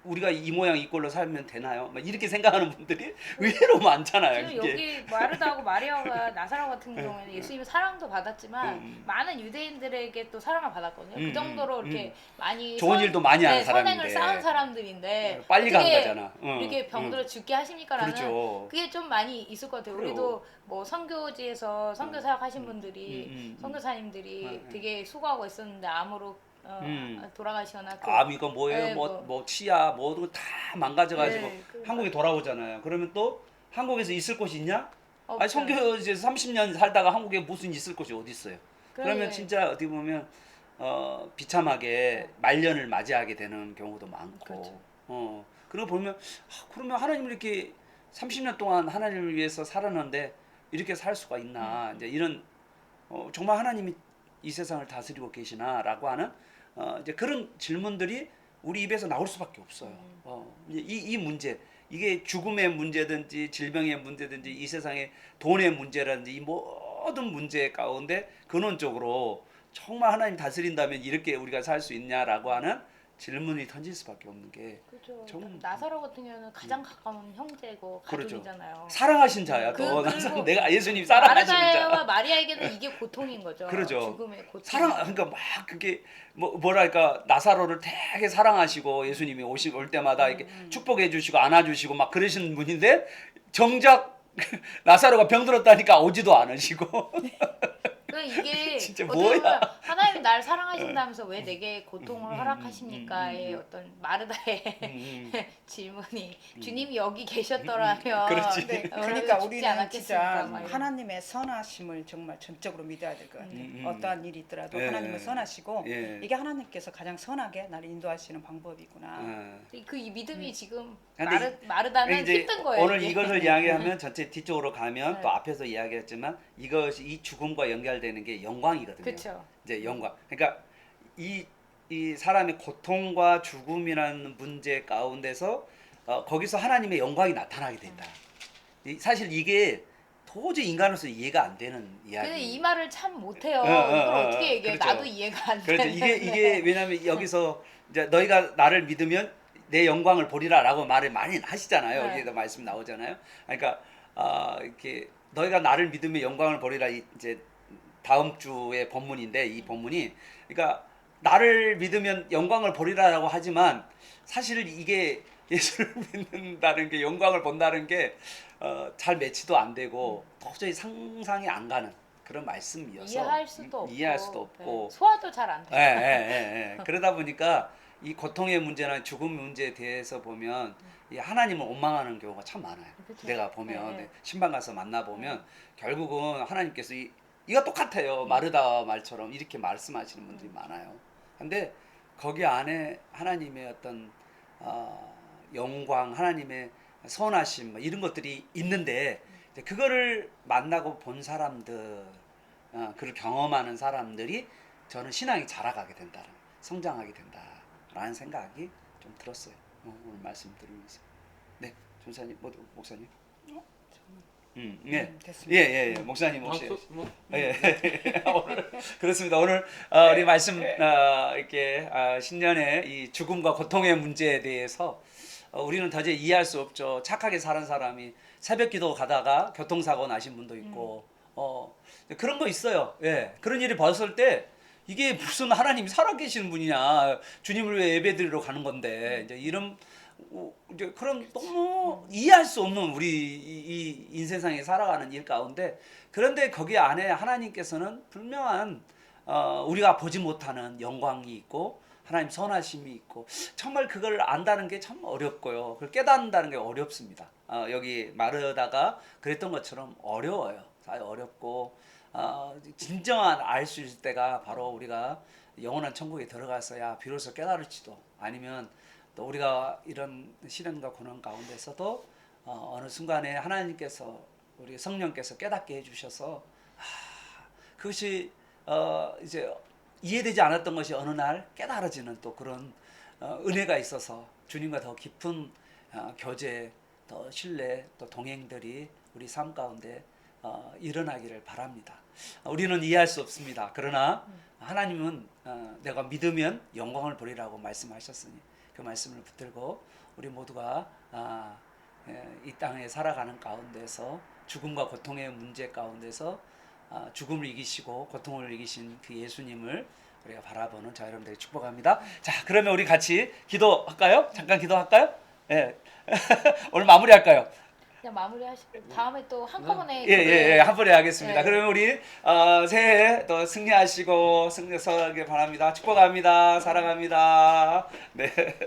우리가 이 모양 이 꼴로 살면 되나요? 막 이렇게 생각하는 분들이 의외로 많잖아요. 지금 여기 마르다하고 마리아가 나사로 같은 경우에는 예수님의 사랑도 받았지만 많은 유대인들에게 또 사랑을 받았거든요. 그 정도로 이렇게 많이 좋은 일도 많이 하는 선행을 사람인데. 쌓은 사람들인데 빨리 간 어떻게 거잖아. 이렇게 병들어 죽게 하십니까라는 그렇죠. 그게 좀 많이 있을 것 같아요. 그래요. 우리도 뭐 선교지에서 선교 사역하신 분들이 선교사님들이 되게 수고하고 있었는데 암으로 돌아가시거나 이거 뭐예요? 네, 뭐 치아 뭐도 다 망가져가지고 네, 한국에 돌아오잖아요. 그러면 또 한국에서 있을 곳이 있냐? 없죠. 선교지에서 30년 살다가 한국에 무슨 있을 곳이 어디 있어요? 그러면 그래. 진짜 어떻게 보면 비참하게 말년을 맞이하게 되는 경우도 많고. 그렇죠. 그런 거 보면 그러면 하나님을 이렇게 30년 동안 하나님을 위해서 살았는데 이렇게 살 수가 있나? 이제 이런 정말 하나님이 이 세상을 다스리고 계시나라고 하는 이제 그런 질문들이 우리 입에서 나올 수밖에 없어요. 이 문제, 이게 죽음의 문제든지 질병의 문제든지 이 세상의 돈의 문제라든지 이 모든 문제 가운데 근원적으로 정말 하나님 다스린다면 이렇게 우리가 살 수 있냐라고 하는 질문이 던질 수밖에 없는 게 그렇죠. 좀- 나사로 같은 경우는 가장 가까운 형제고 그렇죠. 가족이잖아요. 사랑하신 자야. 또 그리고 내가 예수님 사랑하시는 마르다와 자. 마리아에게는 이게 고통인 거죠. 그러죠. 죽음의 고통. 그러니까 막 그게 뭐랄까 나사로를 되게 사랑하시고 예수님이 올 때마다 이렇게 축복해 주시고 안아 주시고 막 그러시는 분인데 정작 나사로가 병들었다니까 오지도 않으시고 그러니까 이게 진짜 어떻게 뭐야? 보면 하나님이 날 사랑하신다면서 왜 내게 고통을 허락하십니까의 어떤 마르다의 질문이 주님이 여기 계셨더라면 그렇지. 네, 얼마나 그러니까 죽지 우리는 않았겠습니까? 진짜 막 이런. 하나님의 선하심을 정말 전적으로 믿어야 될 것 같아요. 어떠한 일이 있더라도 예. 하나님은 선하시고 예. 이게 하나님께서 가장 선하게 나를 인도하시는 방법이구나. 그 믿음이 지금 근데 마르다는 이제 힘든 거예요. 오늘 이게. 이것을 이야기하면 전체 뒤쪽으로 가면 네. 또 앞에서 이야기했지만 이것이 이 죽음과 연결되는 게 영광이거든요. 그렇죠. 이제 영광. 그러니까 이 사람의 고통과 죽음이라는 문제 가운데서 거기서 하나님의 영광이 나타나게 된다. 사실 이게 도저히 인간으로서 이해가 안 되는 이야기. 근데 이 말을 참 못해요. 이걸 어떻게 얘기해? 그렇죠. 나도 이해가 안 돼. 그렇죠. 이게 왜냐하면 여기서 이제 너희가 나를 믿으면 내 영광을 보리라라고 말을 많이 하시잖아요. 네. 여기에도 말씀 나오잖아요. 그러니까 이렇게 너희가 나를 믿으면 영광을 보리라 이제 다음 주의 본문인데 이 본문이 그러니까 나를 믿으면 영광을 보리라라고 하지만 사실 이게 예수를 믿는다는 게 영광을 본다는 게 잘 매치도 안 되고 도저히 상상이 안 가는 그런 말씀이어서 이해할 수도 없고, 이해할 수도 없고 네. 소화도 잘 안 돼. 예. 그러다 보니까 이 고통의 문제나 죽음 문제에 대해서 보면 이 하나님을 원망하는 경우가 참 많아요. 그쵸. 내가 보면 네. 신방 가서 만나 보면 결국은 하나님께서 이거 똑같아요. 마르다 말처럼 이렇게 말씀하시는 분들이 많아요. 근데 거기 안에 하나님의 어떤 영광, 하나님의 선하심 뭐 이런 것들이 있는데 이제 그거를 만나고 본 사람들, 그를 경험하는 사람들이 저는 신앙이 자라가게 된다, 성장하게 된다라는 생각이 좀 들었어요. 오늘 말씀 들으면서. 네, 전사님, 목사님. 예, 됐습니다. 예, 목사님 혹시. 뭐, 예, 오늘 그렇습니다. 오늘 우리 말씀 이렇게 신년의 이 죽음과 고통의 문제에 대해서 우리는 도저히 이해할 수 없죠. 착하게 사는 사람이 새벽기도 가다가 교통사고 나신 분도 있고 그런 거 있어요. 예, 그런 일이 벌어질 때 이게 무슨 하나님이 살아계시는 분이냐, 주님을 왜 예배드리러 가는 건데 이제 이런 이제 그런 너무 이해할 수 없는 우리 이 인세상에 살아가는 일 가운데, 그런데 거기 안에 하나님께서는 분명한 우리가 보지 못하는 영광이 있고 하나님 선하심이 있고, 정말 그걸 안다는 게 참 어렵고요. 그걸 깨닫는다는 게 어렵습니다. 여기 마르다가 그랬던 것처럼 어려워요. 어렵고 진정한 알 수 있을 때가 바로 우리가 영원한 천국에 들어가서야 비로소 깨달을지도, 아니면 또 우리가 이런 시련과 고난 가운데서도 어느 순간에 하나님께서 우리 성령께서 깨닫게 해주셔서 그것이 이제 이해되지 않았던 것이 어느 날 깨달아지는 또 그런 은혜가 있어서 주님과 더 깊은 교제, 또 신뢰, 또 동행들이 우리 삶 가운데 일어나기를 바랍니다. 우리는 이해할 수 없습니다. 그러나 하나님은 내가 믿으면 영광을 보리라고 말씀하셨으니 그 말씀을 붙들고 우리 모두가 이 땅에 살아가는 가운데서 죽음과 고통의 문제 가운데서 죽음을 이기시고 고통을 이기신 그 예수님을 우리가 바라보는 자 여러분들에게 축복합니다. 자, 그러면 우리 같이 기도할까요? 잠깐 기도할까요? 예. 오늘 마무리할까요? 그냥 마무리하시고 다음에 또 한꺼번에 예, 한 번에 하겠습니다. 예. 그러면 우리 새해 또 승리하시고 승리하게 바랍니다. 축복합니다. 사랑합니다. 네.